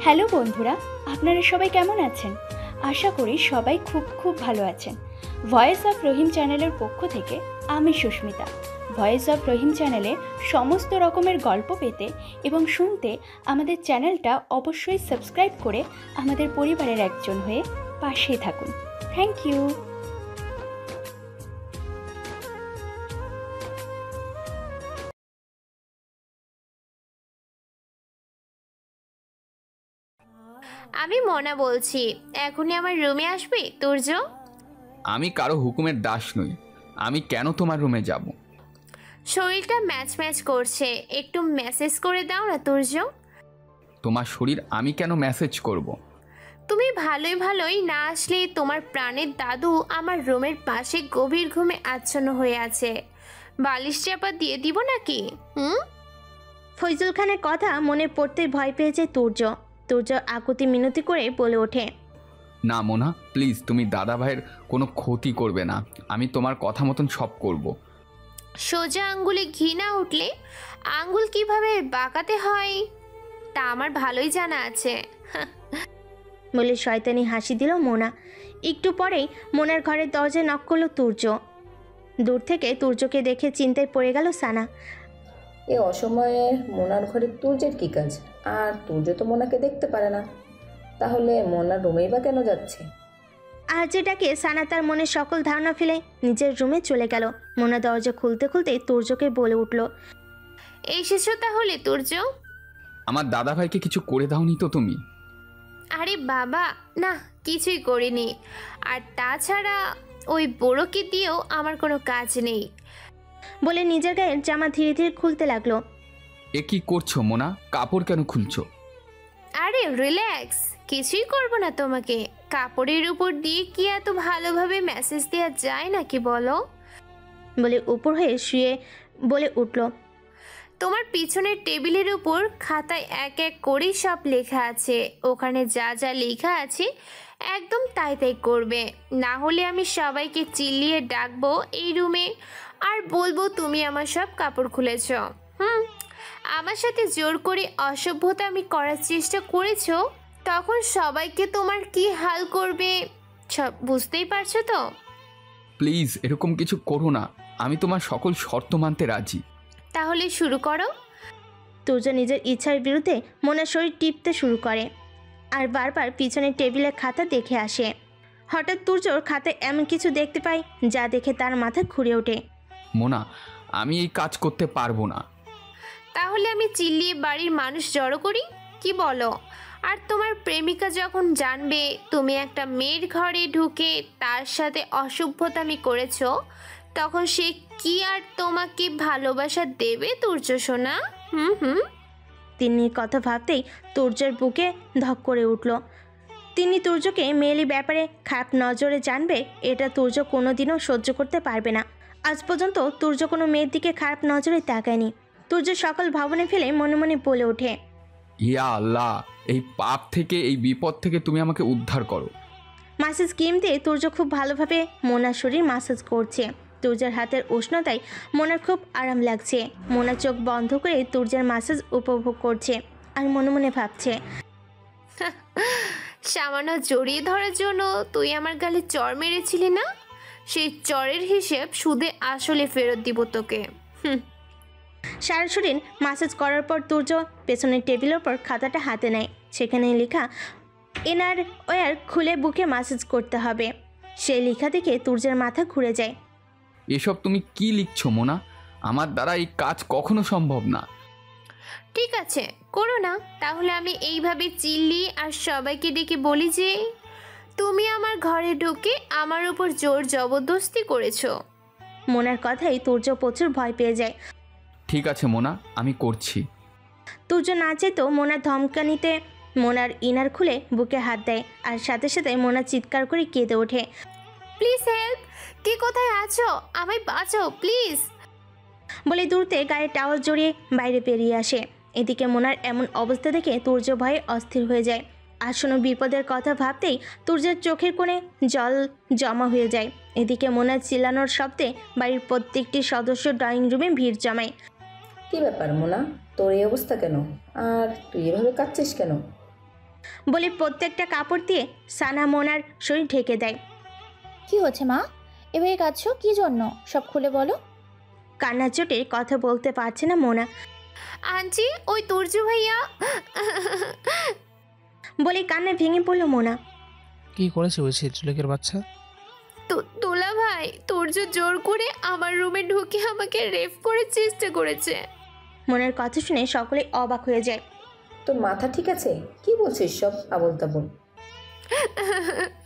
Hello বন্ধুরা, আপনারা সবাই কেমন আছেন? আশা করি সবাই খুব খুব ভালো আছেন। ভয়েস অফ রহিম চ্যানেলের পক্ষ থেকে আমি সুস্মিতা। ভয়েস অফ রহিম চ্যানেলে সমস্ত রকমের গল্প পেতে এবং শুনতে আমাদের চ্যানেলটা অবশ্যই সাবস্ক্রাইব করে আমাদের পরিবারের একজন হয়ে পাশেই থাকুন। Thank you. আমি মনা বলছি, এখনই আমার রুমে আসবে তুর্য? আমি কারো হুকুমের দাস নই। আমি কেন তোমার রুমে যাব? শরীরটা ম্যাচ ম্যাচ করছে, একটু মেসেজ করে দাও না তুর্য। তোমার শরীর আমি কেন মেসেজ করব? তুমি ভালোই ভালোই না আসলে তোমার প্রাণের দাদু আমার রুমের পাশে গভীর ঘুমে আচ্ছন্ন হয়ে আছে। বালিশ চাপা দিয়ে দিব নাকি? ফয়জুল খানের কথা মনে পড়তে ভয় পেয়েছে তুর্য। তুর্য আকুতি মিনতি করে বলে ওঠে, না মোনা, প্লিজ, তুমি দাদা ভাইয়ের কোনো ক্ষতি করবে না। আমি তোমার কথা মতন সব করব। সোজা আঙ্গুলে ঘি না উঠলে আঙ্গুল কিভাবে বাঁকাতে হয় তা আমার ভালোই জানা আছে। বলে শয়তানি হাসি দিল মোনা। একটু পরেই মোনার ঘরের দরজায় নক করলো তুর্য। দূর থেকে তুর্যকে দেখে চিন্তায় পড়ে গেল সানা। এ অসময়ে মোনার ঘরে তুর্যের কী কাজ? আর তুর্য তো মোনাকে দেখতে পারে না, তাহলে মোনার রুমেই বা কেন যাচ্ছে? আর যেটাকে সানা তার মনে সকল ধারণা ফেলে নিজের রুমে চলে গেল। মোনা দরজা খুলতে খুলতে তুর্যকে বলে উঠল, এসেছো তাহলে তুর্য? আমার দাদা ভাইকে কিছু করে দাওনি তো তুমি? আরে বাবা, না কিছুই করিনি। আর তাছাড়া ওই বুড়োকে দিয়েও আমার কোনো কাজ নেই। বলে নিজের গায়ের জামা ধীরে ধীরে খুলতে লাগলো। এ কি করছো মোনা? কাপড় কেন খুলছো? আরে রিল্যাক্স, কিছুই করব না তোমাকে। কাপড়ের উপর দিয়ে কি এত ভালোভাবে মেসেজ দেওয়া যায় নাকি বলো? বলে উপর হয়ে শুয়ে বলে উঠল, তোমার পিছনের টেবিলের উপর খাতায় এক এক করেই সব লেখা আছে। ওখানে যা যা লেখা আছে একদম তাই তাই করবে, না হলে আমি সবাইকে চিল্লিয়ে ডাকবো এই রুমে আর বলবো তুমি আমার সব কাপড় খুলেছ। আমার সাথে জোর করে অসভ্যতা আমি করার চেষ্টা করেছো, তখন সবাইকে তোমার কি হাল করবে সব বুঝতেই পারছো তো? প্লিজ এরকম কিছু করো না। আমি তোমার সকল শর্ত মানতে রাজি। তাহলে শুরু করো। তুর্য নিজের ইচ্ছার বিরুদ্ধে মোনার শরীর টিপতে শুরু করে আর বারবার পিছনের টেবিলের খাতা দেখে আসে। হঠাৎ তুর্যর খাতায় এমন কিছু দেখতে পায় যা দেখে তার মাথা ঘুরে ওঠে। মোনা, আমি এই কাজ করতে পারবো না। তাহলে আমি চিল্লিয়ে বাড়ির মানুষ জড়ো করি, কি বলো? আর তোমার প্রেমিকা যখন জানবে তুমি একটা মেয়ের ঘরে ঢুকে তার সাথে অসভ্যতামি করেছো, তখন সে কি আর তোমাকে ভালোবাসা দেবে তুর্য সোনা? তিনি কথা ভাবতেই তুর্যের বুকে ধক করে উঠল। তিনি তুর্যকে মেয়েলি ব্যাপারে খারাপ নজরে জানবে, এটা তুর্য কোনোদিনও সহ্য করতে পারবে না। আজ পর্যন্ত তুর্য কোনো মেয়ের দিকে খারাপ নজরে তাকায়নি। তুর্য সকল ভাবনে ফেলে মনে মনে বলে ওঠে, ইয়া আল্লাহ, এই পাপ থেকে, এই বিপদ থেকে তুমি আমাকে উদ্ধার করো। মাসাজ ক্রিম দিয়ে তুর্য খুব ভালোভাবে মোনার শরীর মাসাজ করছে। তুর্যের হাতের উষ্ণতায় মোনার খুব আরাম লাগছে। মোনা চোখ বন্ধ করে তুর্যের মাসাজ উপভোগ করছে আর মনে মনে ভাবছে, সামান্য জড়িয়ে ধরার জন্য তুই আমার গালে চড় মেরেছিলি না? সেই চড়ের হিসেব সুদে আসলে ফেরত দিব তোকে। সারা শরীর মাসাজ করার পর তুর্য পেছনের টেবিলের ওপর খাতাটা হাতে নেয়। সেখানে লেখা এনার ওয়ার খুলে বুকে মাসাজ করতে হবে। সেই লেখা দেখে তুর্যের মাথা ঘুরে যায়। এসব তুমি কি লিখছো মোনা? আমার দ্বারা এই কাজ কখনো সম্ভব না। ঠিক আছে, করো না। তাহলে আমি এইভাবে চিল্লি আর সবাইকে ডেকে বলি যে তুমি আমার ঘরে ঢুকে আমার উপর জোর জবরদস্তি করেছো। মোনার কথাই তুর্য প্রচুর ভয় পেয়ে যায়। ঠিক আছে মোনা, আমি করছি। তুর্য না চেতেও মোনার ধমকানিতে মোনার ইনার খুলে বুকে হাত দেয় আর সাথে সাথে মোনা চিৎকার করে কেঁদে ওঠে, প্লিজ হেল্প, কে কোথায় আছো? আমায় বাঁচাও প্লিজ। বলে দূরতে গায়ে টাওয়াল জড়িয়ে বাইরে বেরিয়ে আসে। এদিকে মোনার এমন অবস্থা দেখে তুর্য ভয়ে অস্থির হয়ে যায়। আসন্ন বিপদের কথা ভাবতেই তুর্যের চোখের কোণে জল জমা হয়ে যায়। এদিকে মোনার চিল্লানোর শব্দে বাড়ির প্রত্যেকটি সদস্য ড্রয়িং রুমে ভিড় জমায়। কি ব্যাপার মোনা, তোর এই অবস্থা কেন? আর তুই এভাবে কাঁদছিস কেন? বলে প্রত্যেকটা কাপড় দিয়ে সানা মোনার শরীর ঢেকে দেয়। কি হচ্ছে মা? এভাবে কাঁদছো কি জন্য? সব খুলে বলো। কান্নার চোটে কথা বলতে পারছে না মোনা, আন্টি ওই তুর্য ভাইয়া বলে কান্না ভেঙে পড়ল মোনা। কি করেছে ওই ছেলেকের বাচ্চা? তোলা ভাই তুর্য জোর করে আমার রুমে ঢুকে আমাকে রেপ করার চেষ্টা করেছে। মোনার কথা শুনে সকলে অবাক হয়ে যায়। তোর মাথা ঠিক আছে? কি বলছিস সব আবোল তাবোল?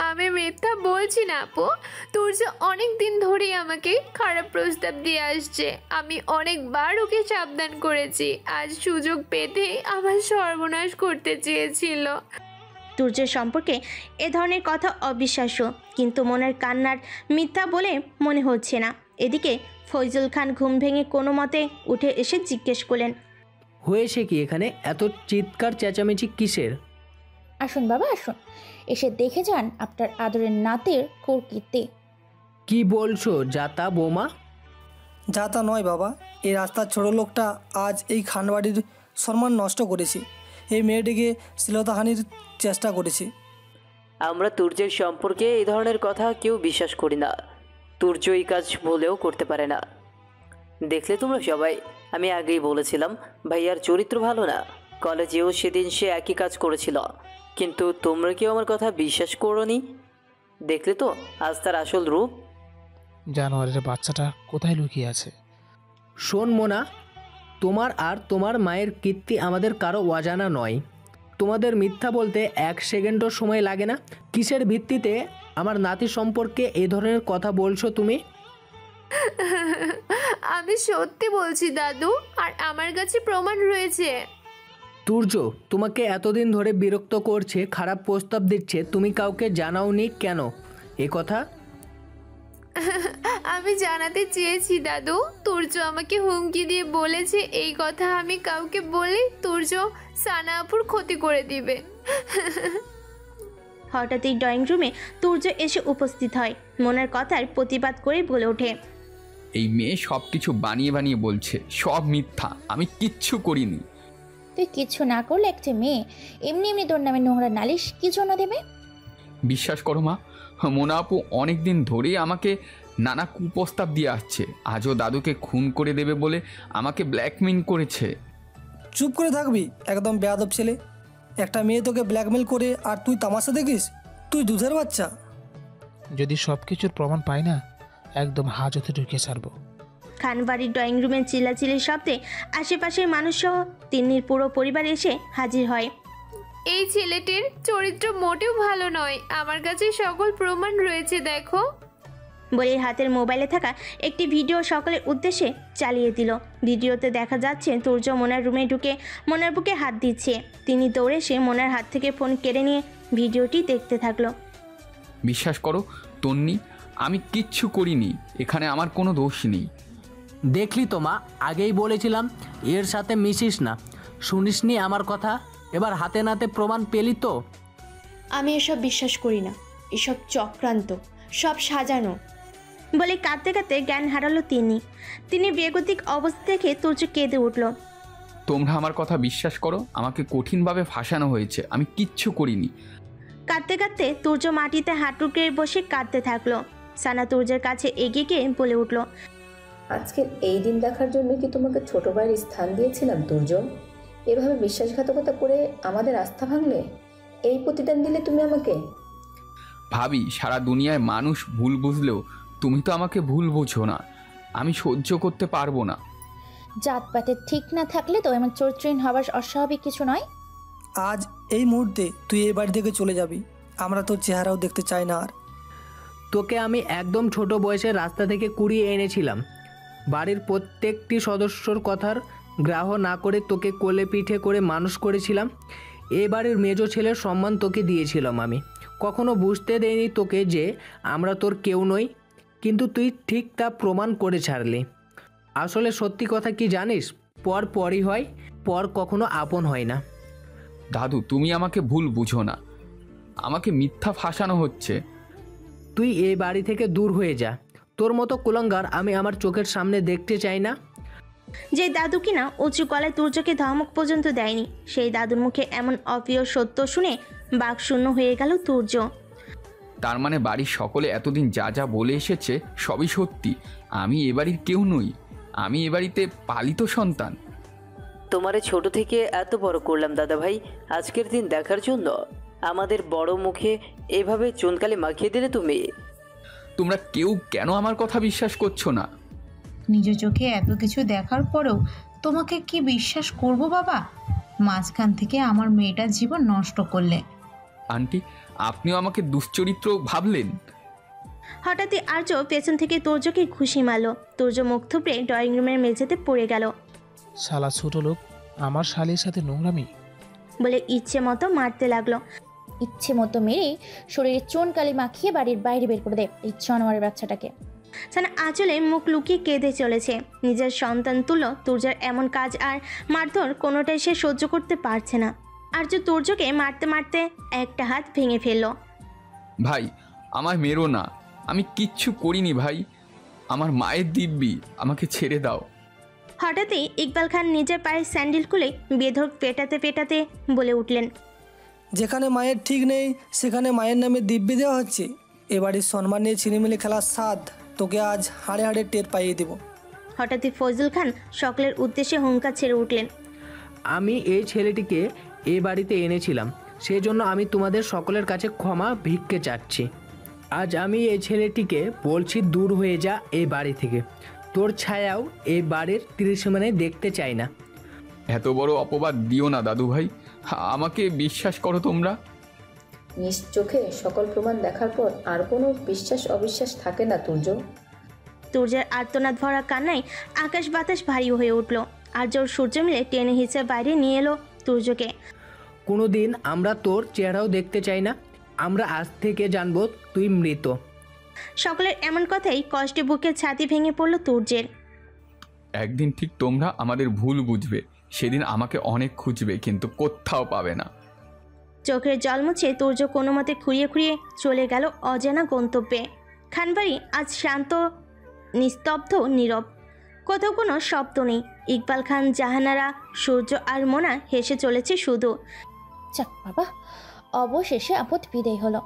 আমি মিথ্যা বলছি না আপু, তুর্য অনেক দিন ধরেই আমাকে খারাপ প্রস্তাব দিয়ে আসছে। আমি অনেকবার ওকে সাবধান করেছি, আজ সুযোগ পেতে আমার সর্বনাশ করতে চেয়েছিল। তুর্যের সম্পর্কে এ ধরনের কথা অবিশ্বাস্য, কিন্তু মনের কান্নার মিথ্যা বলে মনে হচ্ছে না। এদিকে ফয়জুল খান ঘুম ভেঙে কোনো মতে উঠে এসে জিজ্ঞেস করলেন, হয়েছে কি এখানে? এত চিৎকার চেঁচামেচি কিসের? আসুন বাবা আসুন, এসে দেখে যান আপনার আদরের নাতের কুকীর্তি। কি বলছো যাতা বৌমা? যা তা নয় বাবা, এই রাস্তার ছোট লোকটা আজ এই খানবাড়ির সম্মান নষ্ট করেছে। এই মেয়েটিকে শ্লীলতাহানির চেষ্টা করেছে। আমরা তুর্যের সম্পর্কে এই ধরনের কথা কেউ বিশ্বাস করি না। তুর্য এই কাজ ভুলেও করতে পারে না। দেখলে তোমরা সবাই, আমি আগেই বলেছিলাম ভাইয়ার চরিত্র ভালো না। কলেজেও সেদিন সে একই কাজ করেছিল, কিন্তু তোমরা কেউ আমার কথা বিশ্বাস করোনি। দেখলে তো আজ তার আসল রূপ। জানোয়ারের বাচ্চাটা কোথায় লুকিয়ে আছে? শোন মোনা, তোমার আর তোমার মায়ের কীর্তি আমাদের কারো অজানা নয়। তোমাদের মিথ্যা বলতে 1 সেকেন্ডও সময় লাগে না। কিসের ভিত্তিতে আমার নাতি সম্পর্কে এই ধরনের কথা বলছো তুমি? আমি সত্যি বলছি দাদু, আর আমার কাছে প্রমাণ রয়েছে। তুর্য তোমাকে এতদিন ধরে বিরক্ত করছে, খারাপ প্রস্তাব দিচ্ছে, তুমি কাউকে জানাওনি কেন এ কথা? আমি জানাতে চেয়েছি দাদু, তুর্য আমাকে হুমকি দিয়ে বলেছে এই কথা আমি কাউকে বলে তুর্য সানা আপুর ক্ষতি করে দিবে। হঠাৎই ড্রয়িং রুমে তুর্য এসে উপস্থিত হয়। মোনার কথার প্রতিবাদ করে বলে ওঠে, এই মেয়ে সব কিছু বানিয়ে বানিয়ে বলছে, সব মিথ্যা, আমি কিচ্ছু করিনি। তুই কিচ্ছু না করলে একটা মেয়ে এমনি এমনি তোর নামে নোংরা নালিশ কি জন্য দেবে? বিশ্বাস করো মা, মোনা আপু অনেক দিন ধরেই আমাকে নানা কুপ্রস্তাব দিয়ে আসছে। আজও দাদুকে খুন করে দেবে বলে আমাকে ব্ল্যাকমেইল করেছে। চুপ করে থাকবি, একদম বেয়াদব ছেলে। একটা মেয়ে তোকে ব্ল্যাকমেল করে আর তুই তামাশা দেখিস? তুই দুধের বাচ্চা। যদি সব কিছুর প্রমাণ পাই না, একদম হাজতে ঢুকিয়ে ছাড়বো। খানবাড়ির ড্রয়িং রুমের চিল্লাচিল্লির শব্দে আশেপাশের মানুষসহ তিন্নির পুরো পরিবার এসে হাজির হয়। এই ছেলেটির চরিত্র মোটেও ভালো নয়, আমার কাছে সকল প্রমাণ রয়েছে দেখো, বলে হাতের মোবাইলে থাকা একটি ভিডিও সকলের উদ্দেশ্যে চালিয়ে দিল। ভিডিওতে দেখা যাচ্ছে তুর্য মোনার রুমে ঢুকে মোনার বুকে হাত দিচ্ছে। তিনি দৌড়ে এসে মোনার হাত থেকে ফোন কেড়ে নিয়ে ভিডিওটি দেখতে থাকলো। বিশ্বাস করো তন্নি, আমি কিচ্ছু করিনি, এখানে আমার কোনো দোষ নেই। দেখলি তো মা, আগেই বলেছিলাম এর সাথে মিশিস না। শুনিসনি আমার কথা? এবার হাতে নাতে প্রমাণ পেলি তো। আমি এসব বিশ্বাস করি না, এসব চক্রান্ত, সব সাজানো। বলে কাঁদতে কাঁদতে জ্ঞান হারালো তিনি বেগতিক অবস্থা দেখে তুর্য কেঁদে উঠল। তোমরা আমার কথা বিশ্বাস করো, আমাকে কঠিনভাবে ফাঁসানো হয়েছে, আমি কিচ্ছু করিনি। কাঁদতে কাঁদতে তুর্য মাটিতে হাঁটুকে বসে কাঁদতে থাকলো। সানা তুর্যের কাছে এগিয়ে গিয়ে বলে উঠল, আজকের এই দিন দেখার জন্য কি তোমাকে ছোট ভাইয়ের স্থান দিয়েছিলাম তুর্য? এভাবে বিশ্বাসঘাতকতা করে আমাদের আস্থা ভাঙলে, এই প্রতিদান দিলে তুমি আমাকে? ভাবি, সারা দুনিয়ায় মানুষ ভুল বুঝলেও তুমি তো আমাকে ভুল বোঝো না। আমি সহ্য করতে পারবো না। জাতপাতে ঠিক না থাকলে তো এমন চরিত্রহীন হবার অস্বাভাবিক কিছু নয়। আজ এই মুহূর্তে তুই এই বাড়ি থেকে চলে যাবি, আমরা তোর চেহারাও দেখতে চাই না আর। তোকে আমি একদম ছোট বয়সে রাস্তা থেকে কুড়িয়ে এনেছিলাম। বাড়ির প্রত্যেকটি সদস্যর কথার গ্রাহ্য না করে তোকে কোলে পিঠে করে মানুষ করেছিলাম। এ বাড়ির মেজ ছেলের সম্মান তোকে দিয়েছিলাম আমি। কখনো বুঝতে দেইনি তোকে যে আমরা তোর কেউ নই, কিন্তু তুই ঠিক তা প্রমাণ করে ছাড়লি। আসলে সত্যি কথা কি জানিস? পর পরই হয়, পর কখনো আপন হয় না। দাদু, তুমি আমাকে ভুল বুঝো না, আমাকে মিথ্যা ফাঁসানো হচ্ছে। তুই এই বাড়ি থেকে দূর হয়ে যা। তোর মতো কুলাঙ্গার আমি আমার চোখের সামনে দেখতে চাই না। যে দাদু কিনা উঁচু গলায় তুর্যকে ধমক পর্যন্ত দেয়নি, সেই দাদুর মুখে এমন অপ্রিয় সত্য শুনে বাকশূন্য হয়ে গেল তুর্য। তার মানে বাড়ির সকলে এতদিন যা যা বলে এসেছে সবই সত্যি। আমি এ বাড়ির কেউ নই, আমি এ বাড়িতে পালিত সন্তান। তোমারে ছোট থেকে এত বড় করলাম দাদা ভাই, আজকের দিন দেখার জন্য আমাদের বড় মুখে এভাবে চুনকালি মাখিয়ে দিলে তুমি। তোমরা কেউ কেন আমার কথা বিশ্বাস করছো না? নিজ চোখে এত কিছু দেখার পরেও তোমাকে কি বিশ্বাস করব বাবা? মাঝখান থেকে আমার মেয়েটার জীবন নষ্ট করলে। আন্টি, আপনিও আমাকে দুশ্চরিত্র ভাবলেন? হঠাৎই আর্য পেছন থেকে তুর্যকে ঘুষি মারল। তুর্য মুখ থুবড়ে ড্রয়িং রুমের মেঝেতে পড়ে গেল। শালা ছোট লোক, আমার শালির সাথে নোংরামি বলে ইচ্ছে মতো মারতে লাগলো। ইচ্ছে মতো মেরে শরীরে চুনকালি মাখিয়ে বাড়ির বাইরে বের করে দে এই জানোয়ারের বাচ্চাটাকে। সানা আঁচলে মুখ লুকিয়ে কেঁদে চলেছে। নিজের সন্তান তুলো তুর্যের এমন কাজ আর মারধর কোনোটাই সে সহ্য করতে পারছে না। আর্য তুর্যকে মারতে মারতে একটা হাত ভেঙে ফেলল। ভাই, আমায় মেরো না, আমি কিচ্ছু করিনি ভাই, আমার মায়ের দিব্যি, আমাকে ছেড়ে দাও। হঠাৎই ইকবাল খান নিজের পায়ে স্যান্ডেল খুলে বেধড়ক পেটাতে পেটাতে বলে উঠলেন, যেখানে মায়ের ঠিক নেই সেখানে মায়ের নামে দিব্যি দেওয়া হচ্ছে। এবাড়ির সম্মান নিয়ে ছিনিমিনি খেলার স্বাদ তোকে আজ হাড়ে হাড়ে টের পাইয়ে দেব। হঠাৎই ফজল খান সকলের উদ্দেশ্যে হুঙ্কার ছেড়ে উঠলেন, আমি এই ছেলেটিকে এ বাড়িতে এনেছিলাম, সেজন্য আমি তোমাদের সকলের কাছে ক্ষমা ভিক্ষে চাচ্ছি। আজ আমি এই ছেলেটিকে বলছি দূর হয়ে যা এই বাড়ি থেকে, তোর ছায়াও এই বাড়ির ত্রিসীমানায় দেখতে চাই না। এত বড় অপবাদ দিও না দাদু ভাই, আমাকে বিশ্বাস করো তোমরা। নিজ চোখে সকল প্রমাণ দেখার পর আর কোনো বিশ্বাস অবিশ্বাস থাকে না তুর্য। তুর্যের আর্তনাদ ভরা কান্নায় আকাশ বাতাস ভারী হয়ে উঠল। আর জোর সূর্য মিলে টেনে হিঁচে বাইরে নিয়ে এলো তুর্যকে। কোনো দিন আমরা তোর চেহারাও দেখতে চাই না, আমরা আজ থেকে জানবো তুই মৃত। সকলের এমন কথাই কষ্টে বুকের ছাতি ভেঙে পড়ল তুর্যের। একদিন ঠিক তোমরা আমাদের ভুল বুঝবে, সেদিন আমাকে অনেক খুঁজবে কিন্তু কোথাও পাবে না। চোখের জল মুছে তুর্য কোনো মতে খুঁড়িয়ে খুঁড়িয়ে চলে গেল অজানা গন্তব্যে। খানবাড়ি আজ শান্ত, নিস্তব্ধ, নীরব, কোথাও কোনো শব্দ নেই। ইকবাল খান, জাহানারা, সূর্য আর মোনা হেসে চলেছে শুধু। যাক বাবা, অবশেষে আপদ বিদায় হলো।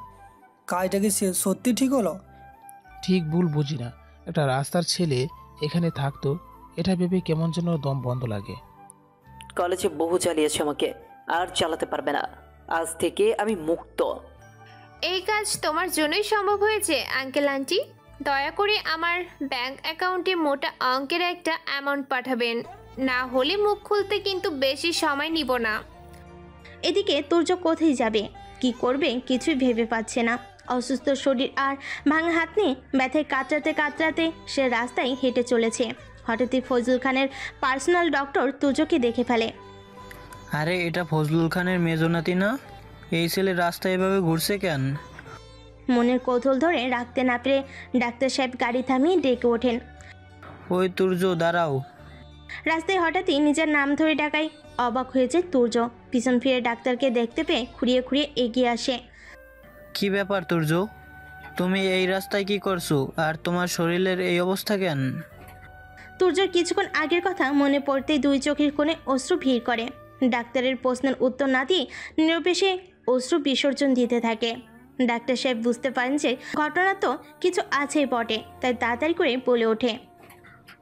কাজটা কি সত্যি ঠিক হলো? ঠিক ভুল বুঝি না, একটা রাস্তার ছেলে এখানে থাকতো এটা ভেবে কেমন যেন দম বন্ধ লাগে। কলেজে বহু চালিয়েছে আমাকে, আর চালাতে পারবে না, আজ থেকে আমি মুক্ত। এই কাজ তোমার জন্যই সম্ভব হয়েছে আঙ্কেল আন্টি। দয়া করে আমার ব্যাংক অ্যাকাউন্টে মোটা অঙ্কের একটা অ্যামাউন্ট পাঠাবেন, না হলে মুখ খুলতে কিন্তু বেশি সময় নিব না। এদিকে তুর্য কোথায় যাবে, কি করবে কিছুই ভেবে পাচ্ছে না। অসুস্থ শরীর আর ভাঙা হাত নিয়ে ব্যথায় কাতরাতে কাতরাতে সে রাস্তায় হেঁটে চলেছে। হঠাৎই ফজলুল খানের পার্সোনাল ডক্টর তুর্যকে দেখে ফেলে। আরে এটা ফজলুল খানের মেজনাতি না? এই ছেলে রাস্তায় এভাবে ঘুরছে কেন? মনের কৌতূহল ধরে রাখতে না পেরে ডাক্তার সাহেব গাড়ি থামিয়ে ডেকে ওঠেন। ওই তুর্য, দাঁড়াও। রাস্তায় হঠাৎই নিজের নাম ধরে ডাকায় অবাক হয়েছে তুর্য। পিছন ফিরে ডাক্তারকে দেখতে পেয়ে খুঁড়িয়ে খুঁড়িয়ে এগিয়ে আসে। কি ব্যাপার তুর্য, তুমি এই রাস্তায় কি করছো, আর তোমার শরীরের এই অবস্থা কেন? তুর্যর কিছুক্ষণ আগের কথা মনে পড়তেই দুই চোখের কোণে অশ্রু ভিড় করে। ডাক্তারের প্রশ্নের উত্তর না দিয়ে নিরপেক্ষে অশ্রু বিসর্জন দিতে থাকে। ডাক্তার সাহেব বুঝতে পারেন যে ঘটনা তো কিছু আছেই বটে, তাই তাড়াতাড়ি করে বলে ওঠে,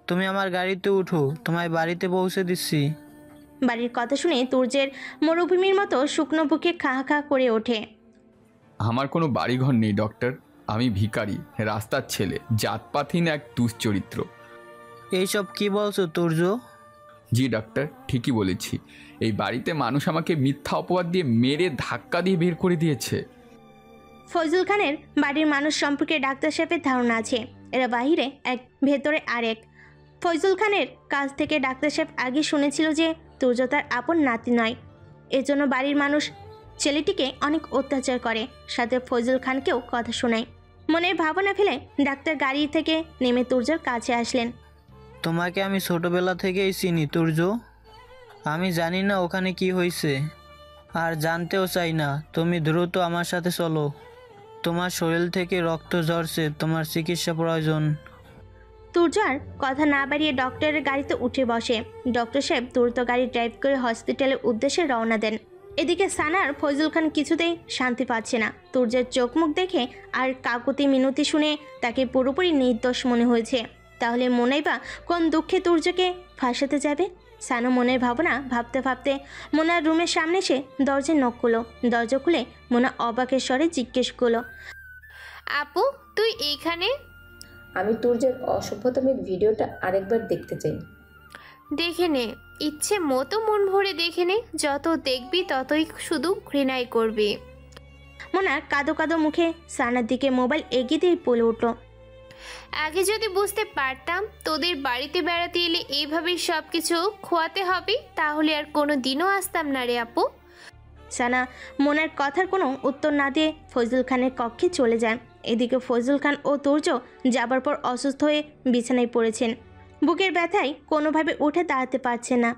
তুমি আমার গাড়িতে উঠো, তোমায় বাড়িতে পৌঁছে দিচ্ছি। বাড়ির কথা শুনে তুর্যের মরুভূমির মতো শুকনো বুকে খা খা করে ওঠে। আমার কোনো বাড়িঘর নেই ডক্টর, আমি ভিখারি, রাস্তার ছেলে, জাতপাতহীন এক দুশ্চরিত্র। এইসব কি বলছো তুর্য? জি ডাক্তার, ঠিকই বলেছি। এই বাড়িতে মানুষ আমাকে মিথ্যা অপবাদ দিয়ে মেরে ধাক্কা দিয়ে বের করে দিয়েছে। ফজলুল খানের বাড়ির মানুষ সম্পর্কে ডাক্তার সাহেবের ধারণা আছে, এরা বাহিরে এক, ভেতরে আরেক। ফজলুল খানের কাছ থেকে ডাক্তার সাহেব আগে শুনেছিল যে তুর্য তার আপন নাতি নয়, এজন্য বাড়ির মানুষ ছেলেটিকে অনেক অত্যাচার করে, সাথে ফজলুল খানকেও কথা শোনায়। মনের ভাবনা ফেলে ডাক্তার গাড়ি থেকে নেমে তুর্যর কাছে আসলেন। তোমাকে আমি ছোটবেলা থেকেই চিনি তুর্য, আমি জানি না ওখানে কি হয়েছে, আর জানতেও চাই না। তুমি দ্রুত আমার সাথে চলো, তোমার শরীর থেকে রক্ত ঝরছে, তোমার চিকিৎসা প্রয়োজন। তুর্য আর কথা না বাড়িয়ে ডক্টরের গাড়িতে উঠে বসে। ডক্টর সাহেব দ্রুত গাড়ি ড্রাইভ করে হসপিটালের উদ্দেশ্যে রওনা দেন। এদিকে সানার ফজল খান কিছুতেই শান্তি পাচ্ছে না। তুর্যের চোখ মুখ দেখে আর কাকুতি মিনতি শুনে তাকে পুরোপুরি নির্দোষ মনে হয়েছে। তাহলে মনেই বা কোন দুঃখে তুর্যকে ফাঁসাতে যাবে? সানু মনের ভাবনা ভাবতে ভাবতে মোনার রুমের সামনে এসে দরজা নক করলো। দরজা খুলে মোনা অবাকের স্বরে জিজ্ঞেস করলো, আপু তুই এইখানে? আমি তুর্যের অসভ্যতমের ভিডিওটা আরেকবার দেখতে চাই। দেখে নে, ইচ্ছে মতো মন ভরে দেখে নে। যত দেখবি ততই শুধু ঘৃণাই করবি। মোনা কাঁদো কাঁদো মুখে সানার দিকে মোবাইল এগিয়ে দিয়ে বলে উঠল, আগে যদি বুঝতে পারতাম তোদের বাড়িতে বেড়াতে এলে এইভাবেই সব কিছু খোয়াতে হবে, তাহলে আর কোনো দিনও আসতাম না রে আপু। সানা মোনার কথার কোনো উত্তর না দিয়ে ফজল খানের কক্ষে চলে যায়। এদিকে ফজল খান ও তুর্য যাবার পর অসুস্থ হয়ে বিছানায় পড়েছেন। বুকের ব্যথায় কোনোভাবে উঠে দাঁড়াতে পারছে না।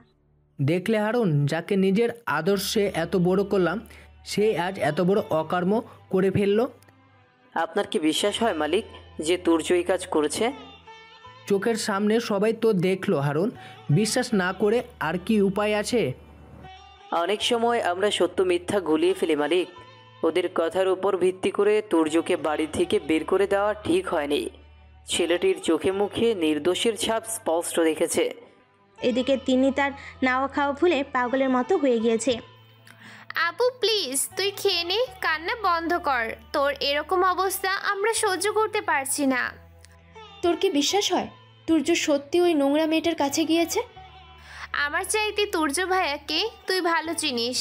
দেখলে হারুন, যাকে নিজের আদর্শে এত বড় করলাম সে আজ এত বড় অকর্ম করে ফেললো। আপনার কি বিশ্বাস হয় মালিক যে তুর্য এই কাজ করেছে? চোখের সামনে সবাই তো দেখলো হারুন, বিশ্বাস না করে আর কি উপায় আছে? অনেক সময় আমরা সত্য মিথ্যা গুলিয়ে ফেলি মালিক। ওদের কথার উপর ভিত্তি করে তুর্যকে বাড়ি থেকে বের করে দেওয়া ঠিক হয়নি। ছেলেটির চোখে মুখে নির্দোষের ছাপ স্পষ্ট দেখেছে। এদিকে তিনি তার নাওয়া খাওয়া ভুলে পাগলের মতো হয়ে গিয়েছে। আপু প্লিজ তুই খেয়ে নে, কান্না বন্ধ কর। তোর এরকম অবস্থা আমরা সহ্য করতে পারছি না। তোর কি বিশ্বাস হয় তুর্য সত্যি ওই নোংরা মেয়েটার কাছে গিয়েছে? আমার চাইতে তুর্য ভাইয়াকে তুই ভালো চিনিস।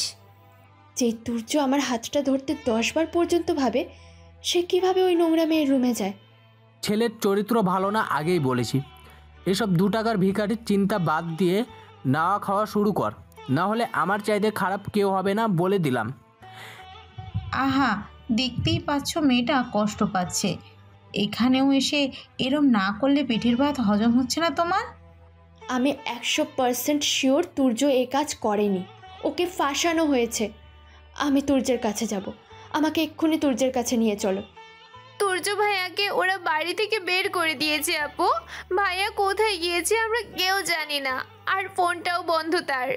যে তুর্য আমার হাতটা ধরতে 10 বার পর্যন্ত ভাবে, সে কিভাবে ওই নোংরা মেয়ের রুমে যায়? ছেলের চরিত্র ভালো না, আগেই বলেছি। এসব 2 টাকার ভিখারির চিন্তা বাদ দিয়ে নাওয়া খাওয়া শুরু কর, না হলে আমার চাইতে খারাপ কেউ হবে না বলে দিলাম। আহা, দেখতেই পাচ্ছ মেয়েটা কষ্ট পাচ্ছে। এখানেও এসে এরম না করলে পেটের ভাত হজম হচ্ছে না তোমার? আমি 100% শিওর তুর্য এই কাজ করেনি, ওকে ফাঁসানো হয়েছে। আমি তুর্যের কাছে যাব, আমাকে এক্ষুনি তুর্যের কাছে নিয়ে চলো। তুর্য ভাইয়াকে ওরা বাড়ি থেকে বের করে দিয়েছে আপু। ভাইয়া কোথায় গিয়েছে আমরা কেউ জানি না, আর ফোনটাও বন্ধ তার।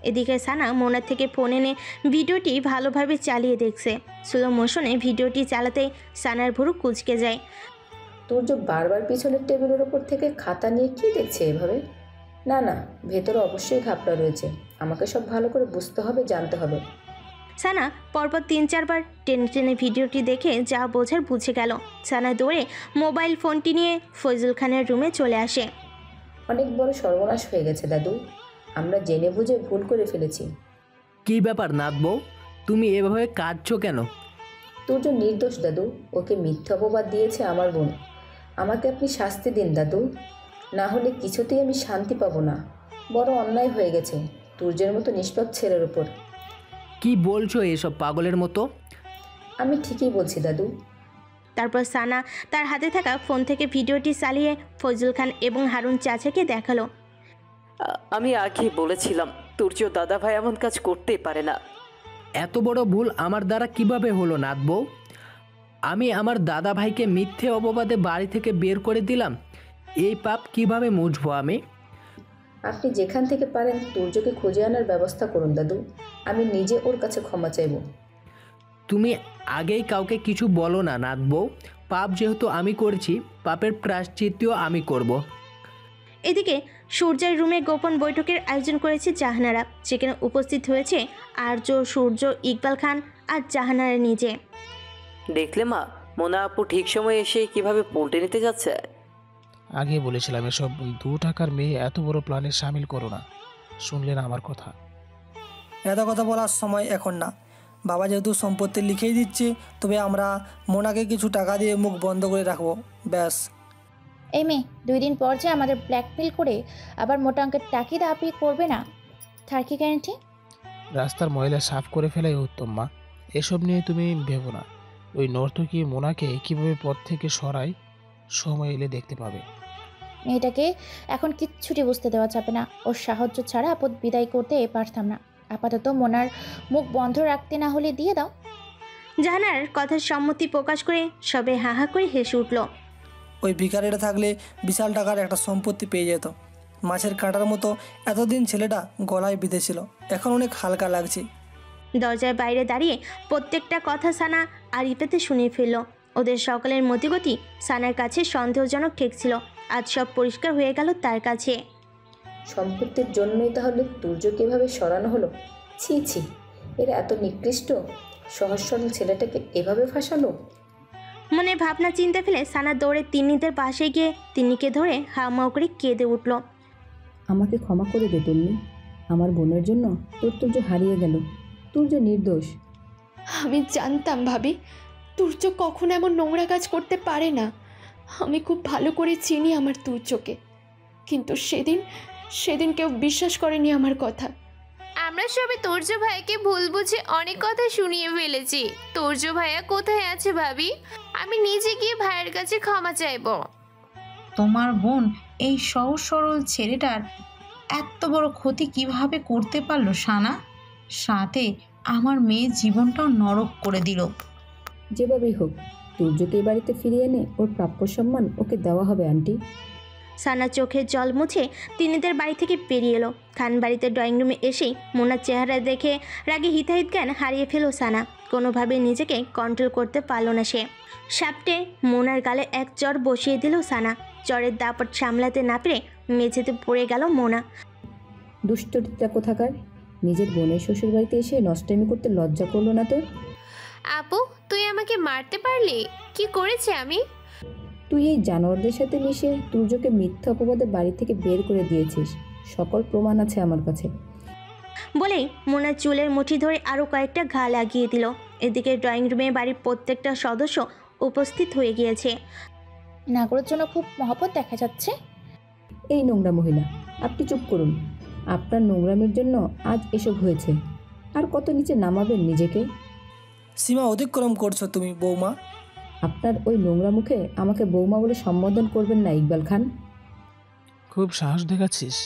এদিকে সানা মোনার থেকে ফোন এনে ভিডিওটি ভালোভাবে চালিয়ে দেখছে। স্লো মোশনে ভিডিওটি চালাতে সানার ভুরু কুঁচকে যায়। তুর্য বারবার পিছনের টেবিলের ওপর থেকে খাতা নিয়ে কি দেখছে এভাবে? না না, ভেতরে অবশ্যই ঘাপটা রয়েছে। আমাকে সব ভালো করে বুঝতে হবে, জানতে হবে। সানা পরপর 3-4 বার টেনে টেনে ভিডিওটি দেখে যা বোঝার বুঝে গেল। সানা দৌড়ে মোবাইল ফোনটি নিয়ে ফজল খানের রুমে চলে আসে। অনেক বড় সর্বনাশ হয়ে গেছে দাদু, আমরা জেনে বুঝে ভুল করে ফেলেছি। কি ব্যাপার নাথ বউ, তুমি এভাবে কাঁদছো কেন? তুর্য নির্দোষ দাদু, ওকে মিথ্যা অপবাদ দিয়েছে আমার বোন। আমাকে আপনি শাস্তি দিন দাদু, না হলে কিছুতেই আমি শান্তি পাবো না। বড় অন্যায় হয়ে গেছে তুর্যের মতো নিষ্পাপ ছেলের উপর। কি বলছো এসব পাগলের মতো? আমি ঠিকই বলছি দাদু। তারপর সানা তার হাতে থাকা ফোন থেকে ভিডিওটি চালিয়ে ফজল খান এবং হারুন চাচাকে দেখালো। আমি আগেই বলেছিলাম তুর্য দাদা ভাই এমন কাজ করতেই পারে না। এত বড় ভুল আমার দ্বারা কিভাবে হলো নাথ বউ? আমি আমার দাদা ভাইকে মিথ্যে অপবাদে বাড়ি থেকে বের করে দিলাম। এই পাপ কিভাবে মুছবো আমি? আপনি যেখান থেকে পারেন তুর্যকে খুঁজে আনার ব্যবস্থা করুন দাদু, আমি নিজে ওর কাছে ক্ষমা চাইব। তুমি আগেই কাউকে কিছু বলো না নাথ বউ। পাপ যেহেতু আমি করেছি, পাপের প্রায়শ্চিত্তও আমি করব। এদিকে সূর্যের রুমে গোপন বৈঠকের আয়োজন করেছে জাহানারা। সেখানে উপস্থিত হয়েছে আর্য, সূর্য, ইকবাল খান আর জাহানারা নিজে। দেখলে মা, মোনা আপু ঠিক সময় এসে কিভাবে পল্টে নিতে যাচ্ছে। আগে বলেছিলাম এসব 2 টাকার মেয়ে এত বড় প্ল্যানে সামিল করো না। শুনলে না আমার কথা? এত কথা বলার সময় এখন না। বাবা যেহেতু সম্পত্তি লিখেই দিচ্ছে, তবে আমরা মোনাকে কিছু টাকা দিয়ে মুখ বন্ধ করে রাখবো, ব্যাস। এই মেয়ে 2 দিন পর যে আমাদের ব্ল্যাকমেল করে আবার মোটা অঙ্কের টাকি দাবি করবে না, তার কি গ্যারান্টি? রাস্তার ময়লা সাফ করে ফেলাই উত্তম মা, এসব নিয়ে তুমি ভেবো না। ওই নর্তকী মোনাকে কীভাবে পথ থেকে সরাই, সময় এলে দেখতে পাবে। মেয়েটাকে এখন কিচ্ছুটি বুঝতে দেওয়া যাবে না। ওর সাহায্য ছাড়া আপদ বিদায় করতে পারতাম না। আপাতত মোনার মুখ বন্ধ রাখতে না হলে দিয়ে দাও। জাহানার কথার সম্মতি প্রকাশ করে সবে হাহা করে হেসে উঠল। ওই ভিখারিটা থাকলে বিশাল টাকার একটা সম্পত্তি পেয়ে যেত। মাছের কাঁটার মতো এতদিন ছেলেটা গলায় বিঁধেছিল, এখন অনেক হালকা লাগছে। দরজার বাইরে দাঁড়িয়ে প্রত্যেকটা কথা সানা আর ইপেতে শুনিয়ে ফেলল। ওদের সকলের মতিগতি সানার কাছে সন্দেহজনক ঠেকছিল। আজ সব পরিষ্কার হয়ে গেল তার কাছে। সম্পত্তির জন্যই তাহলে তুর্যকে এভাবে সরানো হলো? ছি ছি, এরা এত নিকৃষ্ট, সহজ সরল ছেলেটাকে এভাবে ফাঁসালো। মনে ভাবনা চিন্তা ফেলে সানা দৌড়ে তিন্নিদের পাশে গিয়ে তিন্নিকে ধরে হাউমাউ করে কেঁদে উঠল। আমাকে ক্ষমা করে দে তন্নি, আমার বোনের জন্য তোর তুর্য হারিয়ে গেল। তুর্য নির্দোষ। আমি জানতাম ভাবি, তুর্য কখনো এমন নোংরা কাজ করতে পারে না। আমি খুব ভালো করে চিনি আমার তুর্যকে, কিন্তু সেদিন কেউ বিশ্বাস করেনি আমার কথা। আমরা সবাই তুর্য ভাইকে ভুল বুঝে অনেক কথা শুনিয়ে ফেলেছি। তুর্য ভাইয়া কোথায় আছে ভাবি? আমি নিজে গিয়ে ভাইয়ের কাছে ক্ষমা চাইবো। তোমার বোন এই সহজ সরল ছেলেটার এত বড় ক্ষতি কিভাবে করতে পারলো সানা? সাথে আমার মেয়ের জীবনটাও নরক করে দিল। যেভাবেই হোক তুর্যকে এই বাড়িতে ফিরিয়ে এনে ওর প্রাপ্য সম্মান ওকে দেওয়া হবে আন্টি। সানা চোখের জল মুছে তিন্নিদের বাড়ি থেকে বেরিয়ে এলো। খান বাড়িতে ড্রয়িং রুমে এসেই মোনার চেহারা দেখে রাগে হিতাহিত জ্ঞান হারিয়ে ফেলো সানা। কোনোভাবে নিজেকে কন্ট্রোল করতে পারল না সে। সাপটে মোনার গালে এক চর বসিয়ে দিল সানা। চরের দাপট সামলাতে না পেরে মেঝেতে পড়ে গেল মোনা। দুষ্টটা কোথাকার, নিজের বোনের শ্বশুর বাড়িতে এসে নষ্টামি করতে লজ্জা করলো না তোর? আপু, তুই আমাকে মারতে পারলি? কি করেছে আমি? তুই এই জানোয়ারদের সাথে মিশে তুর্যকে মিথ্যা অপবাদে বাড়ি থেকে বের করে দিয়েছিস। সকল প্রমাণ আছে আমার কাছে। বলেই মোনার চুলের মুঠি ধরে আরও কয়েকটা ঘা লাগিয়ে দিল। এদিকে ড্রয়িং রুমে বাড়ির প্রত্যেকটা সদস্য উপস্থিত হয়ে গিয়েছে। নাগরের জন্য খুব মহব্বত দেখা যাচ্ছে। এই নোংরা মহিলা, আপনি চুপ করুন। আপনার নোংরামের জন্য আজ এসব হয়েছে। আর কত নিচে নামাবেন নিজেকে? সীমা অতিক্রম করছো তুমি বৌমা। আপনার ওই নোংরা মুখে আমাকে বৌমা বলে সম্বোধন করবেন না ইকবাল খান। খুব সাহস দেখাচ্ছিস।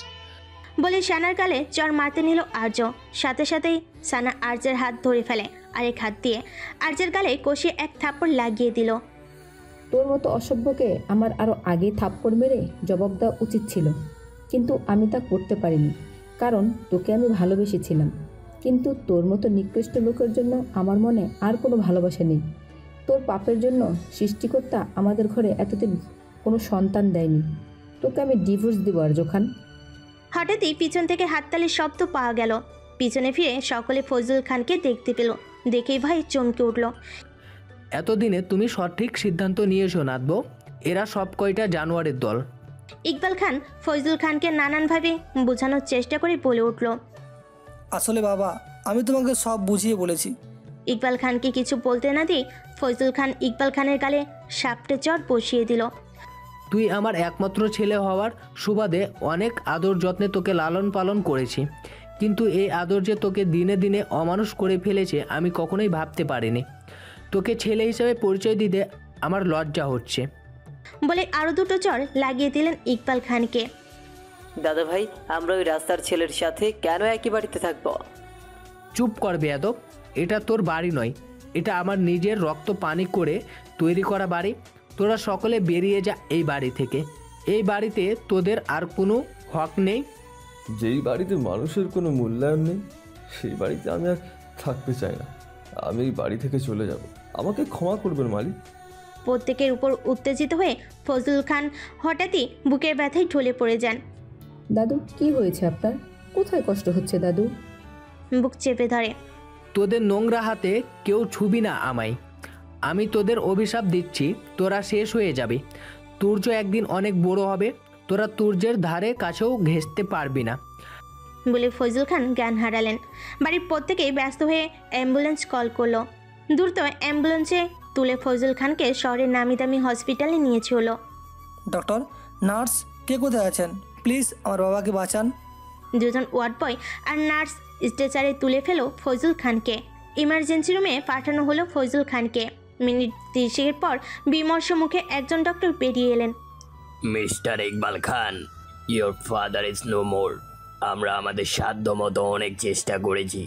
বলে সানার গালে চর মারতে নিল আর্য। সাথে সাথেই সানা আর্যের হাত ধরে ফেলে, আরেক হাত দিয়ে আর্যের গালে কষিয়ে এক থাপ্পড় লাগিয়ে দিল। তোর মতো অসভ্যকে আমার আরও আগে থাপ্পড় মেরে জবাব দেওয়া উচিত ছিল, কিন্তু আমি তা করতে পারিনি, কারণ তোকে আমি ভালোবেসেছিলাম। কিন্তু তোর মতো নিকৃষ্ট লোকের জন্য আমার মনে আর কোনো ভালোবাসা নেই। তোর পাপের জন্য সৃষ্টিকর্তা আমাদের ঘরে এতদিন কোনো সন্তান দেয়নি। তোকে আমি ডিভোর্স দেবো আর্য খান। হঠাৎই পিছন থেকে হাততালির শব্দ পাওয়া গেল। পিছনে ফিরে সকলে ফজলুল খানকে দেখতে পেল। দেখেই ভাই চমকে উঠল। এতদিনে তুমি সঠিক সিদ্ধান্ত নিয়েছো নাতবো। এরা সব কয়টা জানোয়ারের দল। ইকবাল খান ফজলুল খানকে নানানভাবে বোঝানোর চেষ্টা করে বলে উঠল। আসলে বাবা, আমি তোমাকে সব বুঝিয়ে বলেছি। ইকবাল খানকে কিছু বলতে না দিয়ে ফজলুল খান ইকবাল খানের গালে সাপটে চর বসিয়ে দিল। তুই আমার একমাত্র ছেলে হওয়ার সুবাদে অনেক আদর যত্নে তোকে লালন পালন করেছি, কিন্তু এই আদর যে তোকে দিনে দিনে অমানুষ করে ফেলেছে আমি কখনোই ভাবতে পারিনি। তোকে ছেলে হিসেবে পরিচয় দিতে আমার লজ্জা হচ্ছে। বলে আরও দুটো চর লাগিয়ে দিলেন ইকবাল খানকে। দাদা ভাই, আমরা ওই রাস্তার ছেলের সাথে কেন একই বাড়িতে থাকবো? চুপ কর বেয়াদব, এটা তোর বাড়ি নয়, এটা আমার নিজের রক্ত পানি করে তৈরি করা বাড়ি। তোরা সকলে বেরিয়ে যা এই বাড়ি থেকে। এই বাড়িতে তোদের আর কোনো হক নেই। যেই বাড়িতে মানুষের কোনো মূল্যায়ন নেই সেই বাড়িতে আমি আর থাকতে চাই না। আমি এই বাড়ি থেকে চলে যাব। আমাকে ক্ষমা করবেন মালিক। প্রত্যেকের উপর উত্তেজিত হয়ে ফজলুল খান হঠাৎই বুকের ব্যথায় ঢলে পড়ে যান। দাদু, কি হয়েছে আপনার? কোথায় কষ্ট হচ্ছে দাদু? বুক চেপে ধরে। তোদের নোংরা হাতে কেউ ছুবি না আমায়। আমি তোদের অভিশাপ দিচ্ছি, তোরা শেষ হয়ে যাবে। তুর্য একদিন অনেক বড় হবে, তোরা তুর্যের ধারে কাছেও ঘেঁষতে পারবি না। বলে ফজলুল খান জ্ঞান হারালেন। বাড়ির প্রত্যেকেই ব্যস্ত হয়ে অ্যাম্বুলেন্স কল করলো। দ্রুত অ্যাম্বুলেন্সে তুলে ফজলুল খানকে শহরের নামি দামি হসপিটালে নিয়ে চলো। ডক্টর, নার্স, কে কোথায় আছেন? প্লিজ আমার বাবাকে বাঁচান। দুজন ওয়ার্ড বয় আর নার্স স্ট্রেচারে তুলে ফেলো ফজলুল খানকে। ইমার্জেন্সি রুমে পাঠানো হলো ফজলুল খানকে। মিনিট 30 পর বিমর্ষ মুখে একজন ডক্টর বেরিয়ে এলেন। Mister Iqbal Khan, your father is no more. আমরা আমাদের সাধ্য মতো অনেক চেষ্টা করেছি।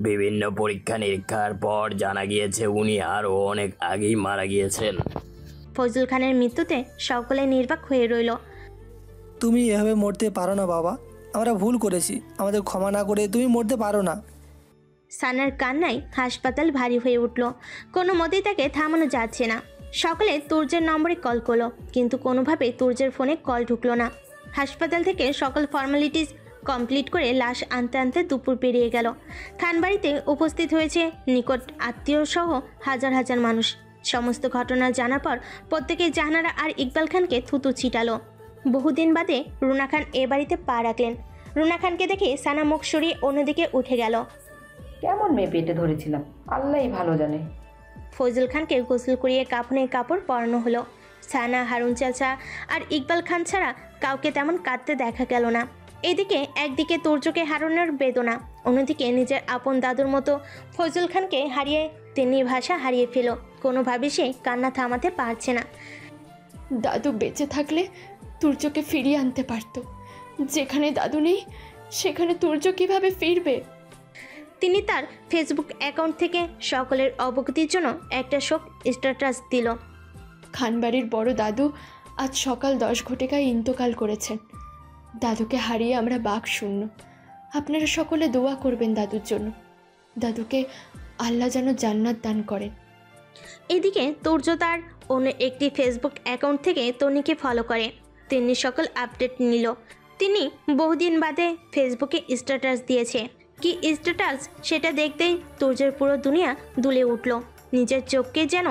বিভিন্ন পরীক্ষা নিরীক্ষার পর জানা গিয়েছে উনি আরও অনেক আগেই মারা গিয়েছেন। ফজল খানের মৃত্যুতে সকলে নির্বাক হয়ে রইল। তুমি এভাবে মরতে পারো না বাবা, আমরা ভুল করেছি, আমাদের ক্ষমা না করে তুমি মরতে পারো না। সানার কান্নায় হাসপাতাল ভারী হয়ে উঠল। কোনো মতেই তাকে থামানো যাচ্ছে না। সকলে তুর্যের নম্বরে কল করলো, কিন্তু কোনোভাবে তুর্যের ফোনে কল ঢুকলো না। হাসপাতাল থেকে সকল ফর্মালিটিস কমপ্লিট করে লাশ আনতে আনতে দুপুর পেরিয়ে গেল। খানবাড়িতে উপস্থিত হয়েছে নিকট আত্মীয় সহ হাজার হাজার মানুষ। সমস্ত ঘটনা জানার পর প্রত্যেকেই জাহানারা আর ইকবাল খানকে থুতু ছিটালো। বহুদিন বাদে রুনা খান এ বাড়িতে পা রাখলেন। রুনা খানকে দেখে সানা মুখ সরিয়ে অন্যদিকে উঠে গেল। কেমন মেয়ে পেটে ধরেছিলাম আল্লাহই ভালো জানে। ফজল খানকে গোসল করিয়ে কাফনে কাপড় পরানো হলো। সানা, হারুন চাচা আর ইকবাল খান ছাড়া কাউকে তেমন কাঁদতে দেখা গেল না। এদিকে একদিকে তুর্যকে হারানোর বেদনা, অন্যদিকে নিজের আপন দাদুর মতো ফজল খানকে হারিয়ে তিনি ভাষা হারিয়ে ফেল। কোনোভাবে সে কান্না থামাতে পারছে না। দাদু বেঁচে থাকলে তুর্যকে ফিরিয়ে আনতে পারতো। যেখানে দাদু নেই সেখানে তুর্য কিভাবে ফিরবে? তিনি তার ফেসবুক অ্যাকাউন্ট থেকে সকলের অবগতির জন্য একটা শোক স্ট্যাটাস দিল। খানবাড়ির বড় দাদু আজ সকাল 10 ঘটিকায় ইন্তকাল করেছেন। দাদুকে হারিয়ে আমরা বাক শূন্য। আপনারা সকলে দোয়া করবেন দাদুর জন্য। দাদুকে আল্লাহ যেন জান্নাত দান করেন। এদিকে তুর্য তার অন্য একটি ফেসবুক অ্যাকাউন্ট থেকে তনিকে ফলো করে। তিনি সকল আপডেট নিল। তিনি বহুদিন বাদে ফেসবুকে স্ট্যাটাস দিয়েছে। কি স্ট্যাটাস সেটা দেখতেই তুর্যের পুরো দুনিয়া দুলে উঠল। নিজের চোখকে যেন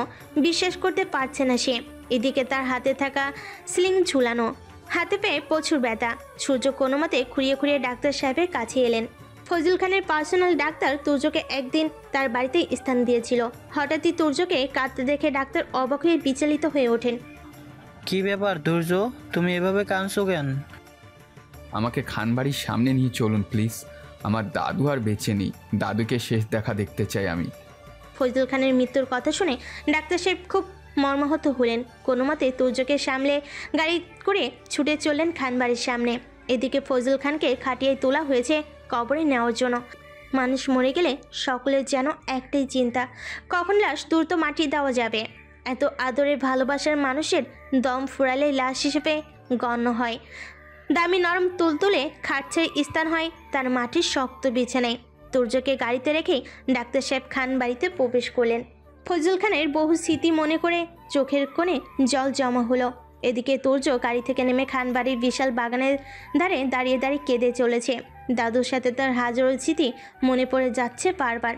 বিশ্বাস করতে পারছে না সে। এদিকে তার হাতে থাকা স্লিং ঝুলানো, হাতে পেয়ে প্রচুর ব্যথা। সূর্য কোনো মতে খুঁড়িয়ে খুঁড়িয়ে ডাক্তার সাহেবের কাছে এলেন। ফজল খানের পার্সোনাল ডাক্তার তুর্যকে একদিন তার বাড়িতেই স্থান দিয়েছিল। হঠাৎই তুর্যকে কাঁদতে দেখে ডাক্তার অবাক হয়ে বিচলিত হয়ে ওঠেন। কি ব্যাপার দুর্য, তুমি এভাবে কাঁদছো কেন? আমাকে খানবাড়ির সামনে নিয়ে চলুন প্লিজ। আমার দাদু আর বেঁচে নেই। দাদুকে শেষ দেখা দেখতে চাই আমি। ফজল খানের মৃত্যুর কথা শুনে ডাক্তার সাহেব খুব মর্মাহত হলেন। কোনো মতে তুর্যকে সামলে গাড়ি করে ছুটে চললেন খানবাড়ির সামনে। এদিকে ফজল খানকে খাটিয়ে তোলা হয়েছে কবরে নেওয়ার জন্য। মানুষ মরে গেলে সকলের যেন একটাই চিন্তা, কখন লাশ দ্রুত মাটি দেওয়া যাবে। এত আদরের ভালোবাসার মানুষের দম ফুরালে লাশ হিসেবে গণ্য হয়। দামি নরম তুলতুলে খাটছের স্থান হয় তার মাটির শক্ত বিছানায়। তুর্যকে গাড়িতে রেখেই ডাক্তার সাহেব খান বাড়িতে প্রবেশ করলেন। ফজল খানের বহু স্মৃতি মনে করে চোখের কোণে জল জমা হলো। এদিকে তুর্য গাড়ি থেকে নেমে খান বাড়ির বিশাল বাগানের ধারে দাঁড়িয়ে দাঁড়িয়ে কেঁদে চলেছে। দাদুর সাথে তার হাজারো স্মৃতি মনে পড়ে যাচ্ছে বারবার।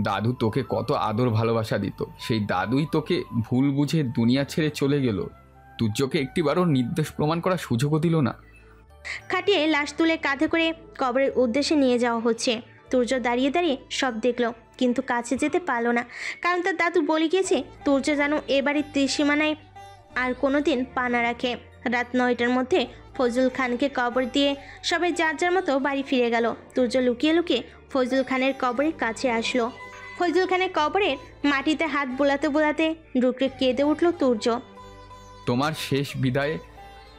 দাদু তোকে কত আদর ভালোবাসা দিত, সেই দাদুই তোকে ভুল বুঝে দুনিয়া ছেড়ে চলে গেল। তুর্যকে একটিবারও নির্দোষ প্রমাণ করার সুযোগও দিল না। খাটিয়ে লাশ তুলে কাঁধে করে কবরের উদ্দেশ্যে নিয়ে যাওয়া হচ্ছে। তুর্য দাঁড়িয়ে দাঁড়িয়ে সব দেখলো, কিন্তু কাছে যেতে পারলো না। কারণ তার দাদু বলে গিয়েছে তুর্য যেন এ বাড়ির ত্রিসীমানায় আর কোনোদিন পা না রাখে। রাত 9টার মধ্যে ফজল খানকে কবর দিয়ে সবাই যার যার মতো বাড়ি ফিরে গেল। তুর্য লুকিয়ে লুকিয়ে ফজল খানের কবরের কাছে আসলো। ফজল খানের কবরের মাটিতে হাত বোলাতে বোলাতে ডুকরে কেঁদে উঠল তুর্য। তোমার শেষ বিদায়ে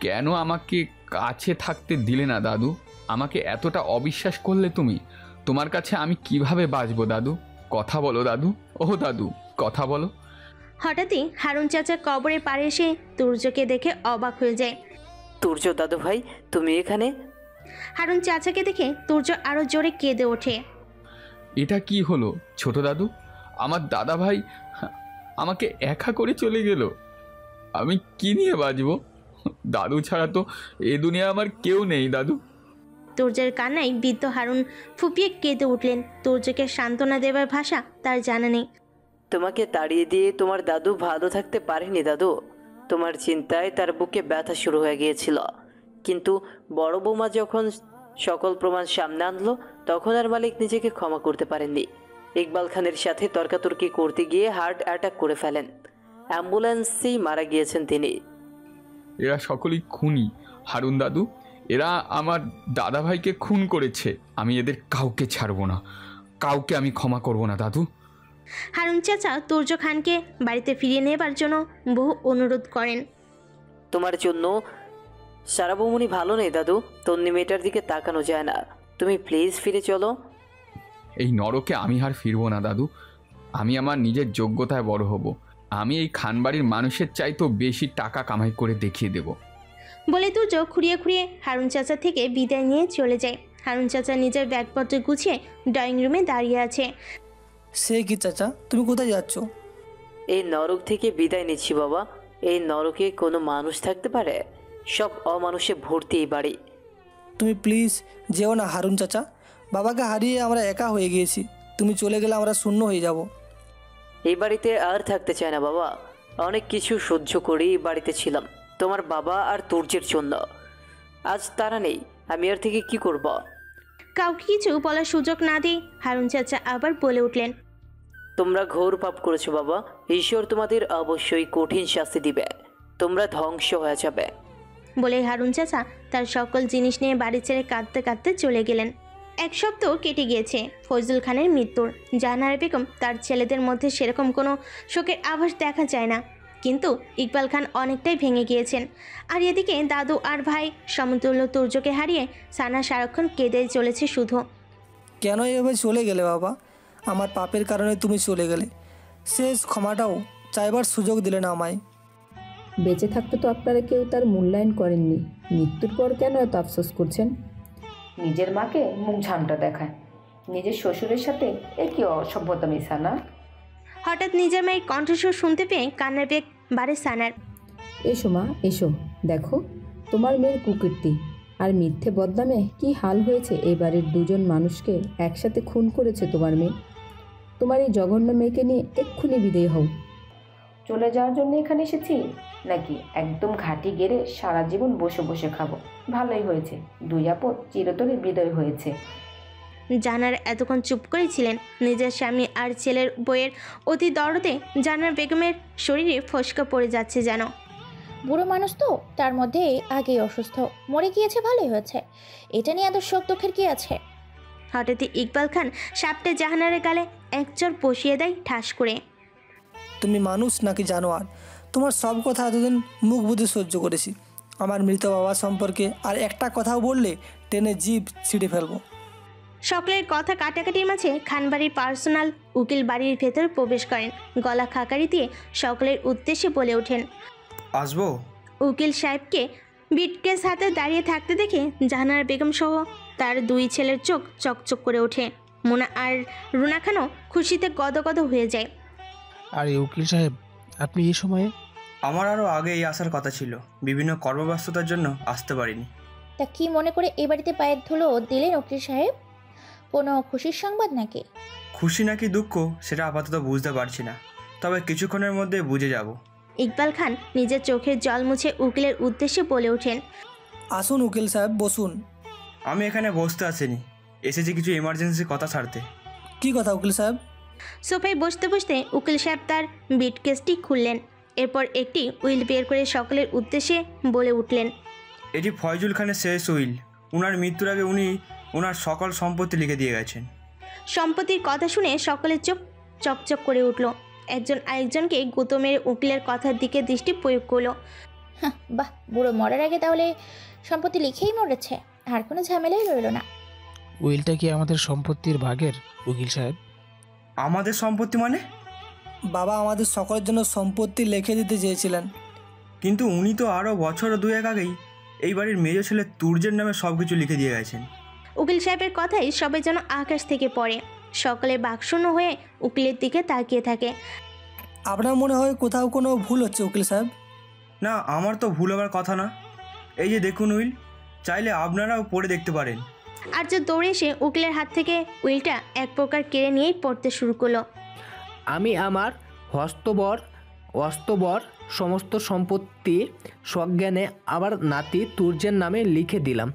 কেন আমাকে কাছে থাকতে দিলে না দাদু? আমাকে এতটা অবিশ্বাস করলে তুমি। তোমার কাছে আমি কিভাবে বাঁচবো দাদু? কথা বলো দাদু, ও দাদু কথা বলো। হঠাৎই হারুন চাচা কবরের পাড়ে এসে তুর্যকে দেখে অবাক হয়ে যায়। তুর্য দাদু ভাই, তুমি এখানে? হারুন চাচাকে দেখে তুর্য আরো জোরে কেঁদে ওঠে। এটা কি হলো ছোট দাদু? আমার দাদা ভাই আমাকে একা করে চলে গেল। আমি কি নিয়ে বাঁচবো? দাদু ছাড়া তো এ দুনিয়া আমার কেউ নেই দাদু। তুর্যের কান্নায় বৃদ্ধ হারুন ফুপিয়ে কেঁদে উঠলেন। তুর্যকে সান্ত্বনা দেবার ভাষা তার জানা নেই। তোমাকে তাড়িয়ে দিয়ে তোমার দাদু ভালো থাকতে পারেনি দাদু। তোমার চিন্তায় তার বুকে ব্যথা শুরু হয়ে গিয়েছিল, কিন্তু বড় বৌমা যখন সকল প্রমাণ সামনে আনলো তখন আর মালিক নিজেকে ক্ষমা করতে পারেননি। ইকবাল খানের সাথে তর্কাতর্কি করতে গিয়ে হার্ট অ্যাটাক করে ফেলেন। অ্যাম্বুলেন্সেই মারা গিয়েছেন তিনি। এরা সকলেই খুনি হারুন দাদু। এরা আমার দাদা ভাইকে খুন করেছে। আমি এদের কাউকে ছাড়বো না, কাউকে আমি ক্ষমা করব না দাদু। হারুন চাচা তুর্য খানকে বাড়িতে ফিরিয়ে নেবার জন্য বহু অনুরোধ করেন। তোমার জন্য সারা বৌমনি ভালো নেই দাদু। তন্নি মেয়েটার দিকে তাকানো যায় না। তুমি প্লিজ ফিরে চলো। এই নরকে আমি আর ফিরবো না দাদু। আমি আমার নিজের যোগ্যতায় বড় হব। আমি এই খানবাড়ির মানুষের চাইতেও বেশি টাকা কামাই করে দেখিয়ে দেব। বলে তুর্য খুঁড়িয়ে খুঁড়িয়ে হারুন চাচা থেকে বিদায় নিয়ে চলে যায়। হারুন চাচা নিজের ব্যাগপত্র গুছিয়ে ড্রয়িং রুমে দাঁড়িয়ে আছে। সে কি চাচা, তুমি কোথায় যাচ্ছ? এই নরক থেকে বিদায় নিচ্ছি বাবা। এই নরকে কোনো মানুষ থাকতে পারে? সব অমানুষে ভর্তি এই বাড়ি। তুমি প্লিজ যেও না হারুন চাচা, বাবাকে হারিয়ে আমরা একা হয়ে গিয়েছি। তুমি চলে গেলে আমরা শূন্য হয়ে যাব। এই বাড়িতে আর থাকতে চায় না বাবা। অনেক কিছু সহ্য করেই এই বাড়িতে ছিলাম তোমার বাবা আর তুর্যের জন্য। আজ তারা নেই, আমি আর থেকে কি করব? কাউকে কিছু বলার সুযোগ না দিয়ে হারুন চাচা আবার বলে উঠলেন, তোমরা ঘোর পাপ করেছো বাবা। ঈশ্বর তোমাদের অবশ্যই কঠিন শাস্তি দিবে। তোমরা ধ্বংস হয়ে যাবে। বলে হারুন চাচা তার সকল জিনিস নিয়ে বাড়ি ছেড়ে কাঁদতে কাঁদতে চলে গেলেন। এক সপ্তাহ কেটে গিয়েছে ফজলুল খানের মৃত্যুর। জাহানারা বেগম তার ছেলেদের মধ্যে সেরকম কোনো শোকের আভাস দেখা যায় না, কিন্তু ইকবাল খান অনেকটাই ভেঙে গিয়েছেন। আর এদিকে দাদু আর ভাই সমতুল্য তুর্যকে হারিয়ে সানা সারাক্ষণ কেঁদেই চলেছে শুধু। কেন এভাবে চলে গেলে বাবা? আমার পাপের কারণে তুমি চলে গেলে। শেষ ক্ষমাটাও চাইবার সুযোগ দিলে না আমায়। বেঁচে থাকতে তো আপনারা কেউ তার মূল্যায়ন করেননি, মৃত্যুর পর কেন এত আফসোস করছেন? নিজের মাকে মুখ ঝামটা দেখায়, নিজের শ্বশুরের সাথে এ কি অসভ্যতা মিশা না? হঠাৎ নিজের মায়ের কণ্ঠস্বর শুনতে পেয়ে কান্নার বেগ বাড়ে সানার। এসো মা এসো, দেখো তোমার মেয়ের কুকীর্তি আর মিথ্যে বদনামে কি হাল হয়েছে। এই বাড়ির দুজন মানুষকে একসাথে খুন করেছে তোমার মেয়ে। তোমার এই জঘন্য মেয়েকে নিয়ে এক্ষুনি বিদেয় হও। চলে যাওয়ার জন্য এখানে এসেছি নাকি একদম ঘাটি গেড়ে সারা জীবন বসে বসে খাবো? ভালোই হয়েছে, দুই আপদ চিরতরে বিদায় হয়েছে। জানার এতক্ষণ চুপ করেছিলেন। নিজের স্বামী আর ছেলের বইয়ের অতি দরদে জানার বেগমের শরীরে ফসকা পড়ে যাচ্ছে যেন। বুড়ো মানুষ তো, তার মধ্যে আগেই অসুস্থ, মরে গিয়েছে, ভালোই হয়েছে। এটা নিয়ে এত শোক দুঃখের কি আছে? হঠাৎই ইকবাল খান সাপটে জাহানারের গালে এক চড় বসিয়ে দেয় ঠাস করে। তুমি মানুষ নাকি জানোয়ার? তোমার সব কথা এতদিন মুখ বুঝে সহ্য করেছি। আমার মৃত বাবা সম্পর্কে আর একটা কথাও বললে টেনে জিভ ছিঁড়ে ফেলবো। সকলের কথা কাটাকাটির মাঝে খানবাড়ির পার্সোনাল উকিল বাড়ির ভেতর প্রবেশ করেন। গলা খাকারি দিয়ে সকলের উদ্দেশ্যে বলে ওঠেন, আসবো? উকিল সাহেবকে বিটকেস হাতে দাঁড়িয়ে থাকতে দেখে জাহানারা বেগম সহ তার দুই ছেলের চোখ চকচক করে ওঠে। মোনা আর রুনা খানও খুশিতে গদগদ হয়ে যায়। আরে উকিল সাহেব, আপনি এই সময়ে? আমার আরও আগে এই আসার কথা ছিল, বিভিন্ন কর্মব্যস্ততার জন্য আসতে পারিনি। তা কি মনে করে এ বাড়িতে পায়ের ধুলো দিলেন উকিল সাহেব? কোনো খুশির সংবাদ নাকি? খুশি নাকি দুঃখ সেটা আপাতত বুঝতে পারছি না, তবে কিছুক্ষণের মধ্যে বুঝে যাব। ইকবাল খান নিজের চোখের জল মুছে উকিলের উদ্দেশ্যে বলে ওঠেন, আসুন উকিল সাহেব, বসুন। আমি এখানে বসতে আসিনি, এসেছি কিছু এমার্জেন্সি কথা ছাড়তে। কি কথা উকিল সাহেব? সোফায় বসতে বসতে উকিল সাহেব তার বিটকেসটি খুললেন। এরপর একটি উইল বের করে সকলের উদ্দেশ্যে বলে উঠলেন, এটি ফয়জুল খানের শেষ উইল। উনার মৃত্যুর আগে উনি ওনার সকল সম্পত্তি লিখে দিয়ে গেছেন। সম্পত্তির কথা শুনে সকলের চোখ চকচক করে উঠল। একজন আরেকজনকে গুঁতো মেরে উকিলের কথার দিকে দৃষ্টি প্রয়োগ করলো। বাহ, বুড়ো মরার আগে তাহলে সম্পত্তি লিখেই মরেছে, আর কোনো ঝামেলাই রইল না। উইলটা কি আমাদের সম্পত্তির ভাগের উকিল সাহেব? আমাদের সম্পত্তি মানে? বাবা আমাদের সকলের জন্য সম্পত্তি লিখে দিতে চেয়েছিলেন, কিন্তু উনি তো আরও বছর দুয়েক আগেই এই বাড়ির মেজ ছেলে তুর্যের নামে সব কিছু লিখে দিয়ে গেছেন। উকিল সাহেবের কথাই সবাই যেন আকাশ থেকে পড়ে। সকলে বাকশূন্য হয়ে উকিলের দিকে তাকিয়ে থাকে। আপনার মনে হয় কোথাও কোনো ভুল হচ্ছে উকিল সাহেব? না, আমার তো ভুল হবার কথা না। এই যে দেখুন উইল, চাইলে আপনারাও পড়ে দেখতে পারেন। আর্য দৌড়ে এসে উকিলের হাত থেকে উইলটা এক প্রকার কেড়ে নিয়েই পড়তে শুরু করলো। আমি আমার অস্তবর সমস্ত সম্পত্তি সজ্ঞানে আমার নাতি তুর্যের নামে লিখে দিলাম।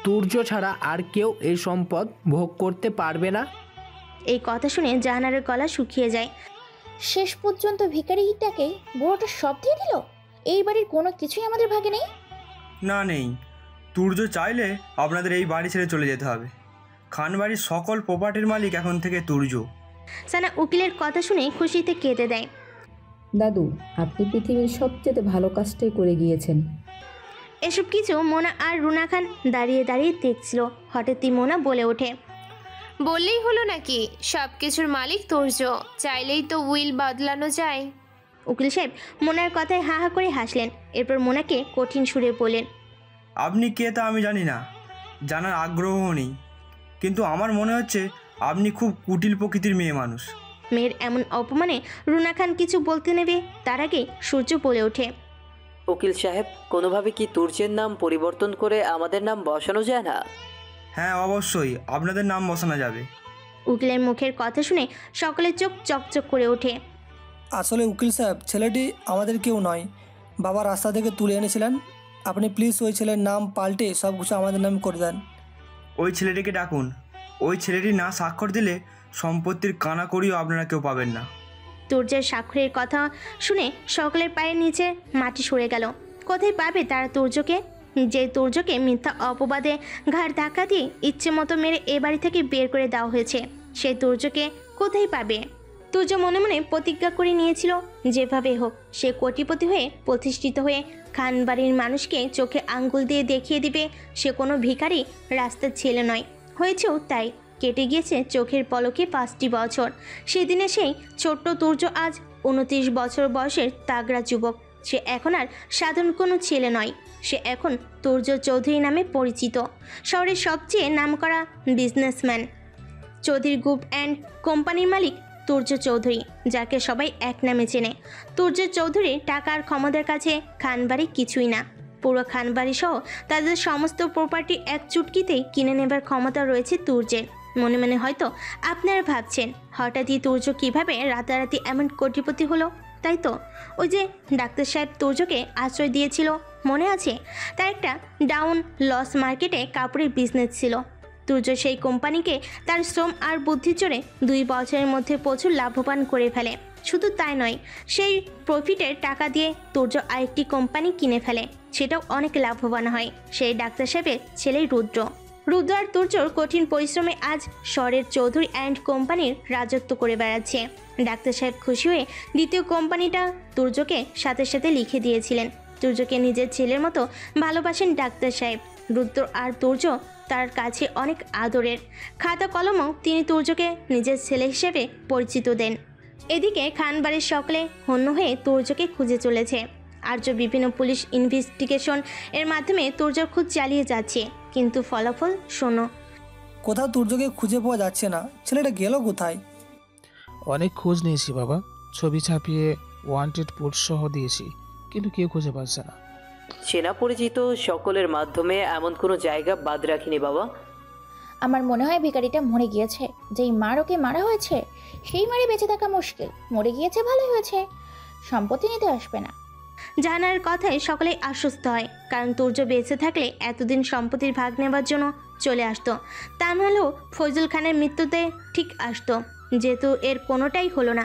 তুর্য ছাড়া আর কেউ এই সম্পদ ভোগ করতে পারবে না। এই কথা শুনে জাহানারের গলা শুকিয়ে যায়। শেষ পর্যন্ত ভিখারিটাকে বুড়োটা সব দিয়ে দিল। এই বাড়ির কোনো কিছুই আমাদের ভাগে নেই। না, নেই। তুর্য চাইলে আপনাদের এই বাড়ি ছেড়ে চলে যেতে হবে। খানবাড়ির সকল প্রপার্টির মালিক এখন থেকে তুর্য। সানা উকিলের কথা শুনে খুশিতে কেঁদে দেয়। দাদু, আপনি পৃথিবীর সবচেয়ে ভালো কাজটাই করে গিয়েছেন। এসব কিছু মোনা আর রুনা খান দাঁড়িয়ে দাঁড়িয়ে দেখছিল। হঠাৎই মোনা বলে ওঠে, বললেই হলো নাকি সব কিছুর মালিক তুর্য, চাইলেই তো উইল বদলানো যায়। উকিল সাহেব মোনার কথায় হা হা করে হাসলেন। এরপর মোনাকে কঠিন সুরে বললেন, আপনি কে তা আমি জানি না, জানার আগ্রহও নেই, কিন্তু আমার মনে হচ্ছে আপনি খুব কুটিল প্রকৃতির মেয়ে মানুষ। মেয়ের এমন অপমানে রুনা খান কিছু বলতে নেবে তার আগে সূর্য বলে ওঠে, উকিল সাহেব, কোনোভাবে কি তুর্যের নাম পরিবর্তন করে আমাদের নাম বসানো যায় না? হ্যাঁ, অবশ্যই আপনাদের নাম বসানো যাবে। উকিলের মুখের কথা শুনে সকলের চোখ চকচক করে ওঠে। আসলে উকিল সাহেব, ছেলেটি আমাদের কেউ নয়, বাবা রাস্তা থেকে তুলে এনেছিলেন। আপনি প্লিজ ওই ছেলের নাম পাল্টে সব কিছু আমাদের নাম করে দেন। ওই ছেলেটিকে ডাকুন। ওই ছেলেটি না স্বাক্ষর দিলে সম্পত্তির কানাকড়িও আপনারা কেউ পাবেন না। তুর্যের স্বাক্ষরের কথা শুনে সকলের পায়ের নিচে মাটি সরে গেল। কোথায় পাবে তারা তুর্যকে, যে তুর্যকে মিথ্যা অপবাদে ঘাড় ধাক্কা দিয়ে ইচ্ছে মতো মেরে এ বাড়ি থেকে বের করে দেওয়া হয়েছে, সেই তুর্যকে কোথায় পাবে? তুর্য মনে মনে প্রতিজ্ঞা করে নিয়েছিল যেভাবে হোক সে কোটিপতি হয়ে প্রতিষ্ঠিত হয়ে খান বাড়ির মানুষকে চোখে আঙ্গুল দিয়ে দেখিয়ে দিবে সে কোনো ভিখারি রাস্তার ছেলে নয়। হয়েছেও তাই। কেটে গিয়েছে চোখের পলকে 5টি বছর। সেদিনে সেই ছোট্ট তুর্য আজ 29 বছর বয়সের তাগড়া যুবক। সে এখন আর সাধারণ কোনো ছেলে নয়, সে এখন তুর্য চৌধুরী নামে পরিচিত, শহরের সবচেয়ে নামকরা বিজনেসম্যান। চৌধুরী গ্রুপ অ্যান্ড কোম্পানির মালিক তুর্য চৌধুরী, যাকে সবাই এক নামে চেনে। তুর্য চৌধুরী টাকার ক্ষমতার কাছে খানবাড়ি কিছুই না। পুরো খানবাড়ি সহ তাদের সমস্ত প্রপার্টি এক চুটকিতেই কিনে নেবার ক্ষমতা রয়েছে তুর্যের। মনে মনে হয়তো আপনারা ভাবছেন হঠাৎই তুর্য কিভাবে রাতারাতি এমন কোটিপতি হলো, তাই তো? ওই যে ডাক্তার সাহেব তুর্যকে আশ্রয় দিয়েছিল, মনে আছে? তার একটা ডাউন লস মার্কেটে কাপড়ের বিজনেস ছিল। তুর্য সেই কোম্পানিকে তার শ্রম আর বুদ্ধির জোরে 2 বছরের মধ্যে প্রচুর লাভবান করে ফেলে। শুধু তাই নয়, সেই প্রফিটের টাকা দিয়ে তুর্য আরেকটি কোম্পানি কিনে ফেলে, সেটাও অনেক লাভবান হয়। সেই ডাক্তার সাহেবের ছেলে রুদ্র আর তুর্যর কঠিন পরিশ্রমে আজ শহরের চৌধুরী অ্যান্ড কোম্পানির রাজত্ব করে বেড়াচ্ছে। ডাক্তার সাহেব খুশি হয়ে দ্বিতীয় কোম্পানিটা তুর্যকে সাথে সাথে লিখে দিয়েছিলেন। তুর্যকে নিজের ছেলের মতো ভালোবাসেন ডাক্তার সাহেব। রুদ্র আর তুর্য তার কাছে অনেক আদরের। খাতা কলমও তিনি তুর্যকে নিজের ছেলে হিসেবে পরিচিত দেন। এদিকে খানবাড়ির সকলে হন্য হয়ে তুর্যকে খুঁজে চলেছে। আর্য বিভিন্ন পুলিশ ইনভেস্টিগেশন এর মাধ্যমে তুর্যর খোঁজ চালিয়ে যাচ্ছে, কিন্তু ফলাফল শোনো। কোথাও তুর্যকে খুঁজে পাওয়া যাচ্ছে না। ছেলেটা গেল কোথায়? অনেক খোঁজ নিয়েছি বাবা, ছবি ছাপিয়ে ওয়ান্টেড পোস্ট সহ দিয়েছি, কিন্তু কেউ খুঁজে পাচ্ছে না। চেনা পরিচিত সকলের মাধ্যমে এমন কোনো জায়গা বাদ রাখিনি বাবা। আমার মনে হয় ভিখারিটা মরে গিয়েছে। যেই মার ওকে মারা হয়েছে সেই মারে বেঁচে থাকা মুশকিল। মরে গিয়েছে ভালোই হয়েছে, সম্পত্তি নিতে আসবে না। জানার কথায় সকলেই আশ্বস্ত হয়, কারণ তুর্য বেঁচে থাকলে এতদিন সম্পত্তির ভাগ নেবার জন্য চলে আসতো। তা নাহলেও ফজল খানের মৃত্যুতে ঠিক আসতো। যেহেতু এর কোনোটাই হলো না,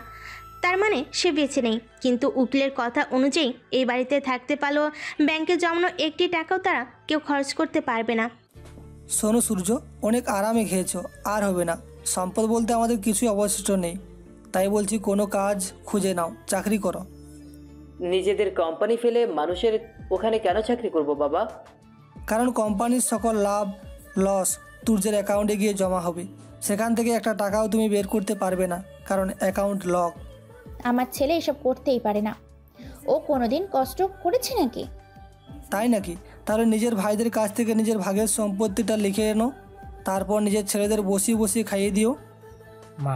তার মানে সে বেঁচে নেই। কিন্তু উকিলের কথা অনুযায়ী এই বাড়িতে থাকতে পারলেও ব্যাংকে জমানো 1টি টাকাও তারা কেউ খরচ করতে পারবে না। শোনো সূর্য, অনেক আরামে খেয়েছো, আর হবে না। সম্পদ বলতে আমাদের কিছুই অবশিষ্ট নেই। তাই বলছি কোনো কাজ খুঁজে নাও, চাকরি করো। নিজেদের কোম্পানি ফেলে মানুষের ওখানে কেন চাকরি করব বাবা? কারণ কোম্পানির সকল লাভ লস তুর্যের অ্যাকাউন্টে গিয়ে জমা হবে। সেখান থেকে একটা টাকাও তুমি বের করতে পারবে না, কারণ অ্যাকাউন্ট লক। আমার ছেলে এসব করতেই পারে না। ও কোনোদিন কষ্ট করেছে নাকি? তাই নাকি? তাহলে নিজের ভাইদের কাছ থেকে নিজের ভাগের সম্পত্তিটা লিখে এনো, তারপর নিজের ছেলেদের বসিয়ে বসিয়ে খাইয়ে দিও। মা,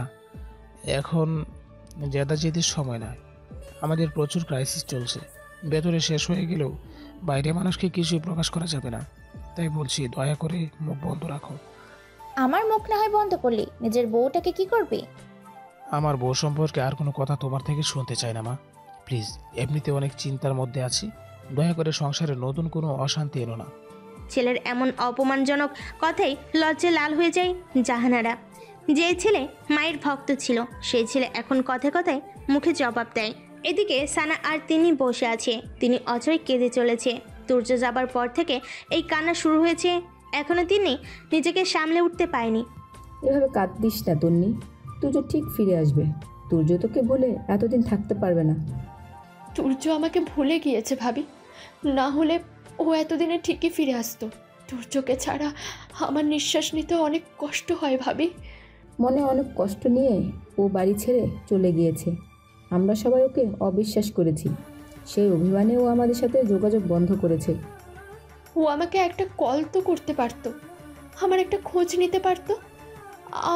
এখন জেদাজেদির সময় নয়। আমাদের প্রচুর ক্রাইসিস চলছে। ভেতরে শেষ হয়ে গেলেও বাইরে মানুষকে কিছুই প্রকাশ করা যাবে না। তাই বলছি, দয়া করে মুখ বন্ধ রাখো। আমার মুখ না হয় বন্ধ করলি, নিজের বউটাকে কি করবি? আমার বউ সম্পর্কে আর কোনো কথা তোমার থেকে শুনতে চাই না মা, প্লিজ। এমনিতে অনেক চিন্তার মধ্যে আছি, দয়া করে সংসারে নতুন কোনো অশান্তি এনো না। ছেলের এমন অপমানজনক কথাই লজ্জে লাল হয়ে যায় জাহানারা। যে ছেলে মায়ের ভক্ত ছিল, সেই ছেলে এখন কথায় কথায় মুখে জবাব দেয়। এদিকে সানা আর তিনি বসে আছে, তিনি অচয় কেঁদে চলেছে। তুর্য যাবার পর থেকে এই কান্না শুরু হয়েছে, এখনো তিনি নিজেকে সামলে উঠতে পারেনি। এভাবে কাঁদিস না তন্নি, তুর্য ঠিক ফিরে আসবে। তুর্য তোকে বলে এতদিন থাকতে পারবে না। তুর্য আমাকে ভুলে গিয়েছে ভাবি, না হলে ও এতদিনে ঠিকই ফিরে আসতো। তুর্যকে ছাড়া আমার নিঃশ্বাস নিতে অনেক কষ্ট হয় ভাবি। মনে অনেক কষ্ট নিয়ে ও বাড়ি ছেড়ে চলে গিয়েছে। আমরা সবাই ওকে অবিশ্বাস করেছি। সেই অভিমানে ও আমাদের সাথে যোগাযোগ বন্ধ করেছে। ও আমাকে একটা কল তো করতে পারতো, আমার একটা খোঁজ নিতে পারতো।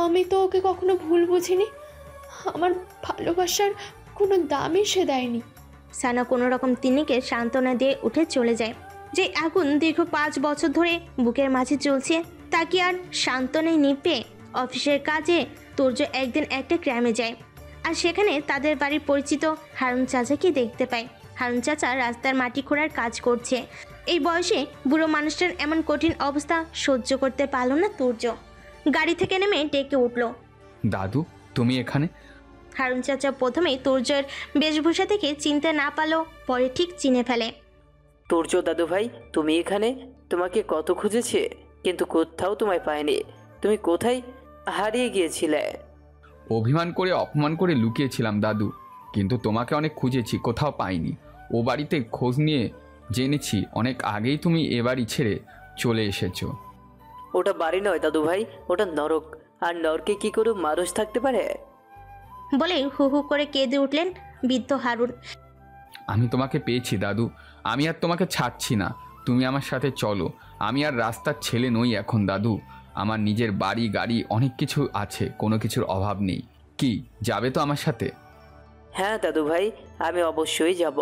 আমি তো ওকে কখনো ভুল বুঝিনি, আমার ভালোবাসার কোনো দামই সে দেয়নি। সানা কোনো রকম তিন্নিকে সান্ত্বনা দিয়ে উঠে চলে যায়। যে আগুন দীর্ঘ 5 বছর ধরে বুকের মাঝে চলছে তা কি আর সান্ত্বনায় নিপে? অফিসের কাজে তুর্য একদিন একটা গ্রামে যায়, আর সেখানে তাদের বাড়ির পরিচিত হারুন চাচাকে দেখতে পায়। হারুন চাচা রাস্তার মাটি খোঁড়ার কাজ করছে। এই বয়সে বুড়ো মানুষটার এমন কঠিন অবস্থা সহ্য করতে পারল না তুর্য। গাড়ি থেকে নেমে ডেকে উঠল, দাদু তুমি এখানে? হারুন চাচা প্রথমেই তুর্যের বেশভূষা থেকে চিনতে না পারল, পরে ঠিক চিনে ফেলে। তুর্য দাদু ভাই, তুমি এখানে? তোমাকে কত খুঁজেছে কিন্তু কোথাও তোমায় পাইনি। তুমি কোথায় হারিয়ে গিয়েছিলে? অভিমান করে অপমান করে লুকিয়েছিলাম দাদু, কিন্তু তোমাকে অনেক খুঁজেছি, কোথাও পাইনি। ও বাড়িতে খোঁজ নিয়ে জেনেছি অনেক আগেই তুমি এ বাড়ি ছেড়ে চলে এসেছো। ওটা বাড়ি নয় দাদু ভাই, ওটা নরক। আর নরকে কি করে মানুষ থাকতে পারে? বলে হু হু করে কেঁদে উঠলেন বৃদ্ধ হারুন। আমি তোমাকে পেয়েছি দাদু, আমি আর তোমাকে ছাড়ছি না। তুমি আমার সাথে চলো। আমি আর রাস্তার ছেলে নই এখন দাদু, আমার নিজের বাড়ি গাড়ি অনেক কিছু আছে, কোনো কিছুর অভাব নেই। কি যাবে তো আমার সাথে? হ্যাঁ দাদু ভাই, আমি অবশ্যই যাব,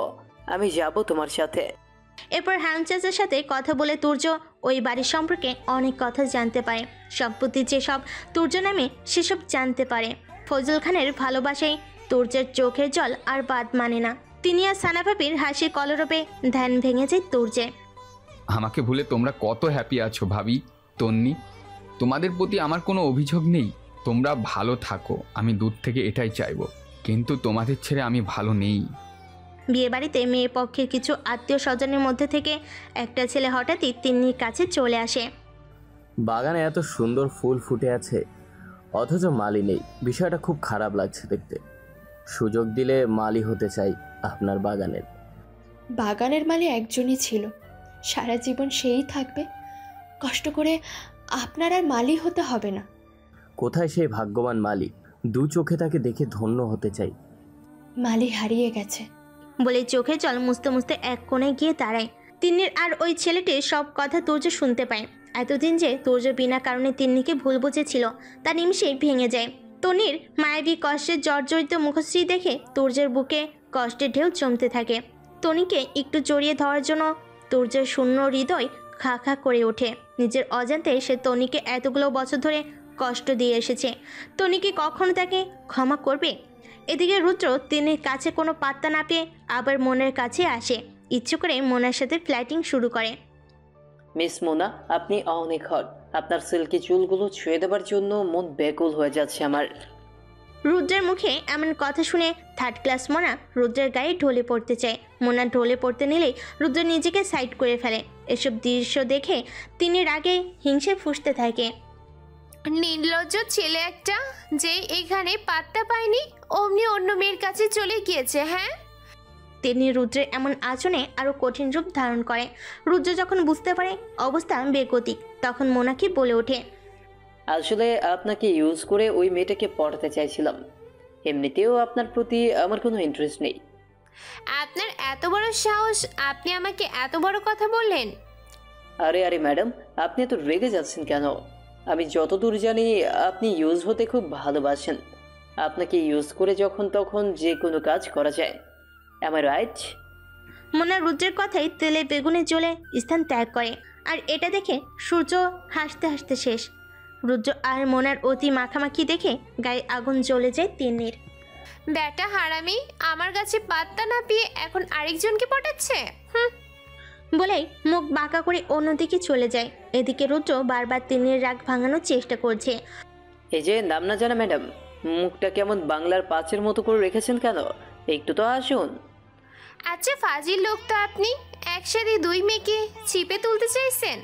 আমি যাব তোমার সাথে। এরপর হারুন চাচার সাথে কথা বলে তুর্য ওই বাড়ির সম্পর্কে অনেক কথা জানতে পারে। সম্পত্তি যেসব তুর্য নামে সেসব জানতে পারে। ফজল খানের ভালোবাসায় তুর্যের চোখের জল আর বাদ মানে না। তিনি আর সানা ভাবির হাসির কলরবে ধ্যান ভেঙে যায় তুর্যে। আমাকে ভুলে তোমরা কত হ্যাপি আছো ভাবি, তন্নি। তোমাদের প্রতি আমার কোনো অভিযোগ নেই, তোমরা ভালো থাকো, আমি দূর থেকে এটাই চাইবো। কিন্তু তোমাদের ছেড়ে আমি ভালো নেই। বিয়ে বাড়িতে মেয়ের পক্ষের কিছু আত্মীয় স্বজনের মধ্যে থেকে একটা ছেলে হঠাৎই তিন্নির কাছে চলে আসে। বাগানে এত সুন্দর ফুল ফুটে আছে অথচ মালি নেই, বিষয়টা খুব খারাপ লাগছে দেখতে। সুযোগ দিলে মালি হতে চাই আপনার বাগানের। বাগানের মালি একজনই ছিল, সারা জীবন সেই থাকবে। কষ্ট করে আপনার আর মালি হতে হবে না। কোথায় সেই ভাগ্যবান মালি? দু চোখে তাকে দেখে ধন্য হতে চাই। মালি হারিয়ে গেছে বলে চোখে জল মুছতে মুছতে এক কোণে গিয়ে দাঁড়ায়। তিন্নির আর ওই ছেলেটির সব কথা তুর্য শুনতে পায়। এতদিন যে তুর্য বিনা কারণে তিন্নিকে ভুল বুঝেছিল তা নিমিষেই ভেঙে যায়। তনির মায়াবী কষ্টের জর্জরিত মুখশ্রী দেখে তুর্যের বুকে কষ্টের ঢেউ জমতে থাকে। তনিকে একটু জড়িয়ে ধরার জন্য তুর্যের শূন্য হৃদয় খা খা করে ওঠে। নিজের অজান্তে সে তনিকে এতগুলো বছর ধরে কষ্ট দিয়ে এসেছে। তনিকে কখনো তাকে ক্ষমা করবে? এদিকে রুদ্র তিন্নির কাছে কোনো পাত্তা না পেয়ে আবার মনের কাছে আসে। ইচ্ছে করে মোনার সাথে ফ্লাইটিং শুরু করে। মিস মোনা, আপনি অনেক হট। আপনার সিল্কি চুলগুলো ছুঁয়ে দেবার জন্য মন ব্যাকুল হয়ে যাচ্ছে আমার। রুদ্রের মুখে এমন কথা শুনে থার্ড ক্লাস মোনা রুদ্রের গায়ে ঢলে পড়তে চায়। মোনা ঢলে পড়তে নিলেই রুদ্র নিজেকে সাইড করে ফেলে। এসব দৃশ্য দেখে তিনি রাগে হিংসে ফুঁসতে থাকে। নির্লজ্জ ছেলে একটা, যে এখানে পাত্তা পায়নি অমনি অন্য মেয়ের কাছে চলে গিয়েছে। হ্যাঁ, তিনি রুদ্রের এমন আচরণে আরো কঠিন রূপ ধারণ করে। রুদ্র যখন বুঝতে পারে অবস্থা বেগতিক, তখন মোনাকে বলে ওঠে, আসলে আপনাকে ইউজ করে ওই মেয়েটাকে পড়াতে চাইছিলাম। এমনিতেও আপনার প্রতি আমার কোনো ইন্টারেস্ট নেই। আপনার এত বড় সাহস, আপনি আমাকে এত বড় কথা বললেন? আরে আরে ম্যাডাম, আপনি এত রেগে যাচ্ছেন কেন? আমি যতদূর জানি আপনি ইউজ হতে খুব ভালোবাসেন। আপনাকে ইউজ করে যখন তখন যে কোনো কাজ করা যায়। Am I right? মোনা রুদ্রের কথাই তেলে বেগুনে জ্বলে স্থান ত্যাগ করে। আর এটা দেখে সূর্য হাসতে হাসতে শেষ। রুদ্র আর মোনার অতি মাখামাখি দেখে গায়ে আগুন জ্বলে যায় তিন্নির। ব্যাটা হারামি, আমার কাছে পাত্তা না পেয়ে এখন আরেকজনকে পটাচ্ছে। বলেই মুখ বাঁকা করে অন্যদিকে চলে যায়। এদিকে রুদ্র বারবার তিন্নির রাগ ভাঙানোর চেষ্টা করছে। এই যে নাম না জানা ম্যাডাম, মুখটা কেমন বাংলার পাঁচের মতো করে রেখেছেন কেন? একটু তো আসুন। আচ্ছা ফাজিল লোক তো আপনি, একসাথে দুই মেয়েকে ছিপে তুলতে চাইছেন?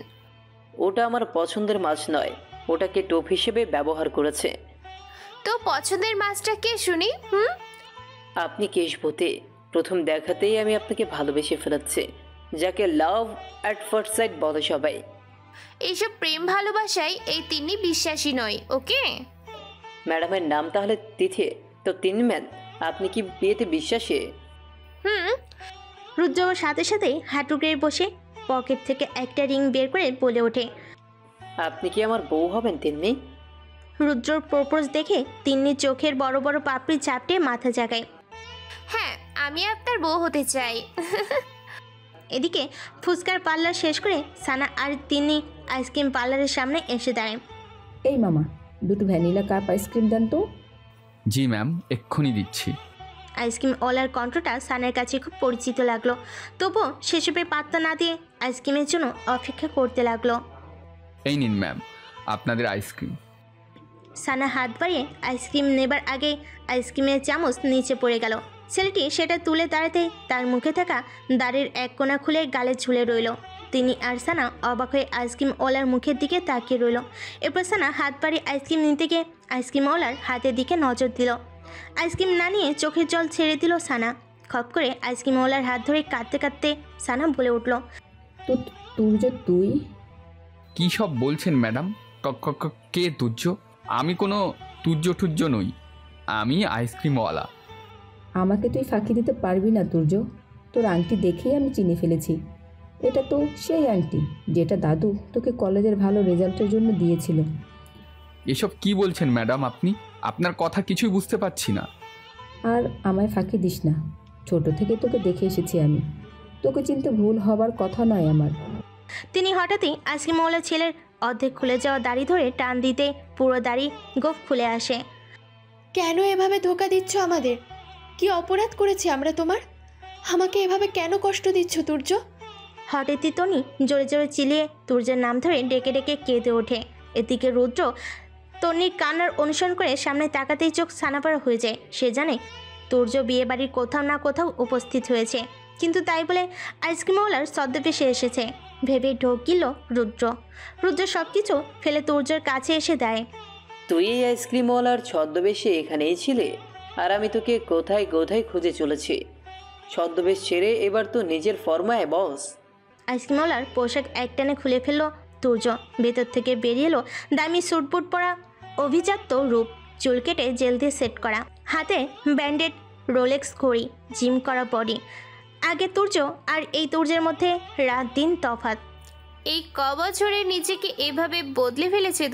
ওটা আমার পছন্দের মাছ নয়, ওটাকে টোপ হিসেবে ব্যবহার করেছে। তো পছন্দের মাছটা কে শুনি? আপনি কেশবতী। প্রথম দেখাতেই আমি আপনাকে ভালোবেসে ফেলাচ্ছি, যাকে লাভ অ্যাট ফার্স্ট সাইট বলে সবাই। এইসব প্রেম ভালোবাসায় এই তিন্নি বিশ্বাসী নয়। ওকে ম্যাডামের নাম তাহলে তিথি? তো তিন ম্যান আপনি কি বিয়েতে বিশ্বাসী? হুম। রুদ্র সাথে সাথেই হাঁটু গেড়ে বসে পকেট থেকে একটা রিং বের করে বলে ওঠে। আপনি কি আমার বউ হবেন তিন্নি? রুদ্রর প্রপোজ দেখে তিন্নির চোখের বড় বড় পাপড়ি চাপটে মাথা জাগায়। হ্যাঁ, আমি আপনার বউ হতে চাই। এদিকে ফুচকার পার্লার শেষ করে সানা আর তিন্নি আইসক্রিম পার্লারের সামনে এসে দাঁড়ায়। এই মামা, দুটো ভ্যানিলা কাপ আইসক্রিম দেন তো। জি ম্যাম, এক্ষুনি দিচ্ছি। আইসক্রিম ওলার কণ্ঠটা সানের কাছে খুব পরিচিত লাগলো, তবুও সেসবে পাত্তা না দিয়ে আইসক্রিমের জন্য অপেক্ষা করতে লাগলো। এই নিন ম্যাম আপনাদের আইসক্রিম। সানা হাত বাড়িয়ে আইসক্রিম নেবার আগে আইসক্রিমের চামচ নিচে পড়ে গেল। ছেলেটি সেটা তুলে দাঁড়াতে তার মুখে থাকা দাড়ির এক কোণা খুলে গালে ঝুলে রইল। তিনি আর সানা অবাক হয়ে আইসক্রিম ওলার মুখের দিকে তাকিয়ে রইল। এরপর সানা হাত বাড়িয়ে আইসক্রিম নিতে গিয়ে আইসক্রিম ওলার হাতের দিকে নজর দিল। আইসক্রিম না নিয়ে চোখের জল ছেড়ে দিল সানা। খপ করে আইসক্রিম ওলার হাত ধরে কাঁদতে কাঁদতে সানা বলে উঠল, তুর্য তুই? কী সব বলছেন ম্যাডাম? কে তুর্য? আমি কোনো তুর্য টুর্য নই, আমি আইসক্রিমওয়ালা। আমাকে তুই ফাঁকি দিতে পারবি না তুর্য। তোর আংটি দেখেই আমি চিনে ফেলেছি। এটা তো সেই আংটি যেটা দাদু তোকে কলেজের ভালো রেজাল্টের জন্য দিয়েছিল। এসব কি বলছেন ম্যাডাম আপনি? আপনার কথা কিছুই বুঝতে পারছি না। আর আমায় ফাঁকি দিস না, ছোট থেকে তোকে দেখে এসেছি আমি। তোকে চিনতে ভুল হবার কথা নয় আমার। তিনি হঠাৎই আইসক্রিমওয়ালা ছেলের অর্ধেক খুলে যাওয়া দাড়ি ধরে টান দিতে পুরো দাড়ি গোফ খুলে আসে। কেন এভাবে ধোকা দিচ্ছ আমাদের? কি অপরাধ করেছি আমরা তোমার? আমাকে এভাবে কেন কষ্ট দিচ্ছ তুর্য? হঠাৎই তনি জোরে জোরে চিলিয়ে তুর্যের নাম ধরে ডেকে ডেকে কেঁদে ওঠে। এদিকে রুদ্র তন্নির কান্নার অনুসরণ করে সামনে তাকাতেই চোখ ছানাপাড়া হয়ে যায়। সে জানে তুর্য বিয়ে বাড়ির কোথাও না কোথাও উপস্থিত হয়েছে, কিন্তু তাই বলে আইসক্রিমওয়ালার ছদ্মবেশে এসেছে ভেবে ঢোক গিল রুদ্র সব কিছু ফেলে তুর্যের কাছে এসে দেয়। তুই এই আইসক্রিমওয়ালার ছদ্মবেশে এখানেই ছিলে, আর আমি তোকে কোথায় কোথায় খুঁজে চলেছি। ছদ্মবেশ ছেড়ে এবার তো নিজের ফরমায় বস। আইসক্রিমওয়ালার পোশাক একটানে খুলে ফেললো তুর্য। ভেতর থেকে বেরিয়ে এলো দামি স্যুটবুট পরা অভিজাত্য রূপ, চুল কেটে জেল দিয়ে সেট করা, হাতে ব্যান্ডেড রোলেক্স ঘড়ি, জিম করা বডি। আগে তুর্য আর এই তুর্যের মধ্যে রাত দিন তফাৎ। এই কবছরে নিজেকে এভাবে বদলে ফেলেছে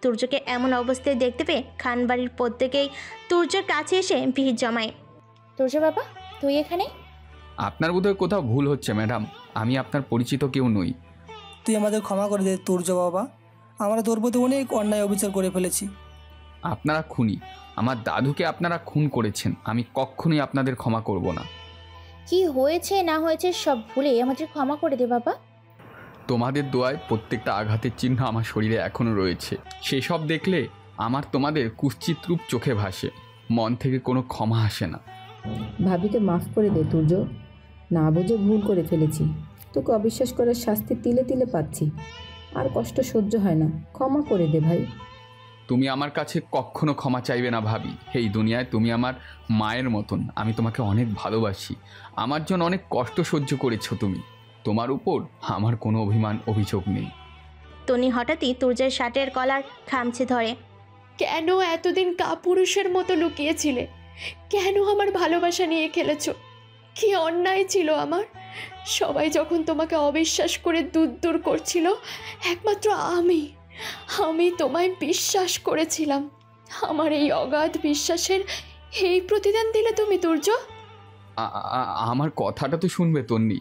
তুর্যকে এমন অবস্থায় দেখতে পেয়ে খানবাড়ির প্রত্যেকেই তুর্যের কাছে এসে ভিড় জমায়। তুর্য বাবা, তুই এখানে? আপনার বোধহয় কোথাও ভুল হচ্ছে ম্যাডাম, আমি আপনার পরিচিত কেউ নই। তুই আমাদের ক্ষমা করে দে তুর্য বাবা, আমরা তোর প্রতি অনেক অন্যায় অবিচার করে ফেলেছি। আপনারা খুনি, আমার দাদুকে আপনারা খুন করেছেন, আমি কখনোই আপনাদের ক্ষমা করব না। কি হয়েছে না হয়েছে সব ভুলে আমাদের ক্ষমা করে দে বাবা। তোমাদের দোয়ায় প্রত্যেকটা আঘাতের চিহ্ন আমার শরীরে এখনও রয়েছে। সেসব দেখলে আমার তোমাদের কুৎসিত রূপ চোখে ভাসে, মন থেকে কোনো ক্ষমা আসে না। ভাবিকে মাফ করে দে তুর্য, না বুঝে ভুল করে ফেলেছি। তোকে অবিশ্বাস করার শাস্তি তিলে তিলে পাচ্ছি, আর কষ্ট সহ্য হয় না। ক্ষমা করে দে ভাই। তুমি আমার কাছে কখনো ক্ষমা চাইবে না ভাবি। এই দুনিয়ায় তুমি আমার মায়ের মতন, আমি তোমাকে অনেক ভালোবাসি। আমার জন্য অনেক কষ্ট সহ্য করেছো তুমি, তোমার উপর আমার কোনো অভিযোগ নেই। তনি হঠাৎই তুর্যের শার্টের কলার খামচে ধরে। কেন এতদিন কাপুরুষের মতো লুকিয়েছিলে? কেন আমার ভালোবাসা নিয়ে খেলেছ? কি অন্যায় ছিল আমার? সবাই যখন তোমাকে অবিশ্বাস করে দূর করছিল, একমাত্র আমি তোমায় বিশ্বাস করেছিলাম। আমার এই অগাধ বিশ্বাসের এই প্রতিদান দিলে তুমি তুর্য। আমার কথাটা তো শুনবে তন্নি।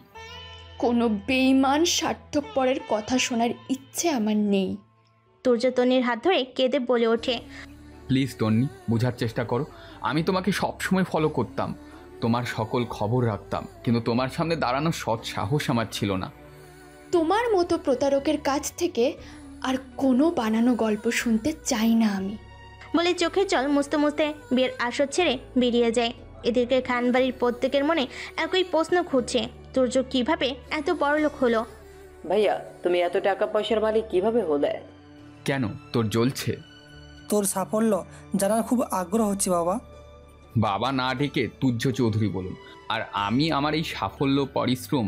কোনো বেঈমান স্বার্থপরের কথা শোনার ইচ্ছে আমার নেই। তুর্য তন্নির হাত ধরে কেঁদে বলে ওঠে, প্লিজ তন্নি, বোঝার চেষ্টা করো। আমি তোমাকে সবসময় ফলো করতাম, তোমার সকল খবর রাখতাম, কিন্তু তোমার সামনে দাঁড়ানোর সৎ সাহস আমার ছিল না। তোমার মতো প্রতারকের কাছ থেকে আর কোনো বানানো গল্প শুনতে চাই না আমি, বলে চোখের জল মুছতে মুছতে বিয়ের আসর ছেড়ে বেরিয়ে যায়। এদিকে খানবাড়ির প্রত্যেকের মনে একই প্রশ্ন ঘুরছে, তুর্য কিভাবে এত বড়লোক হলো? ভাইয়া, তুমি এত টাকা পয়সার মালিক কিভাবে হলে? কেন, তোর জ্বলছে? তোর সাফল্য জানার খুব আগ্রহ হচ্ছে বাবা। বাবা না ডেকে তুর্য চৌধুরী বলুন। আর আমি আমার এই সাফল্য পরিশ্রম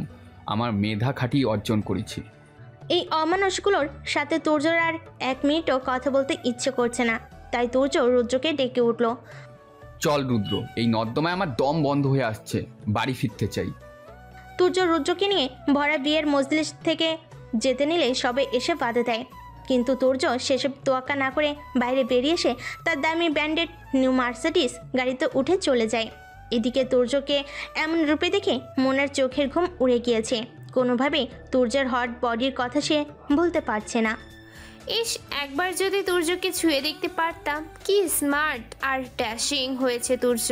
আমার মেধা খাটিয়ে অর্জন করেছি। এই অমানুষগুলোর সাথে তুর্যর আর এক মিনিটও কথা বলতে ইচ্ছে করছে না, তাই তুর্য রুদ্রকে ডেকে উঠল। চল রুদ্র, এই নর্দমায় আমার দম বন্ধ হয়ে আসছে, বাড়ি ফিরতে চাই। তুর্য রুদ্রকে নিয়ে ভরা বিয়ের মজলিস থেকে যেতে নিলে সবে এসে বাধা দেয়, কিন্তু তুর্য সেসব তোয়াক্কা না করে বাইরে বেরিয়ে এসে তার দামি ব্র্যান্ডেড নিউ মার্সিডিস গাড়িতে উঠে চলে যায়। এদিকে তুর্যকে এমন রূপে দেখে মোনার চোখের ঘুম উড়ে গিয়েছে। কোনোভাবেই তুর্যের হট বডির কথা সে বলতে পারছে না। ইস, একবার যদি তুর্যকে ছুঁয়ে দেখতে পারতাম। কি স্মার্ট আর ড্যাশিং হয়েছে তুর্য।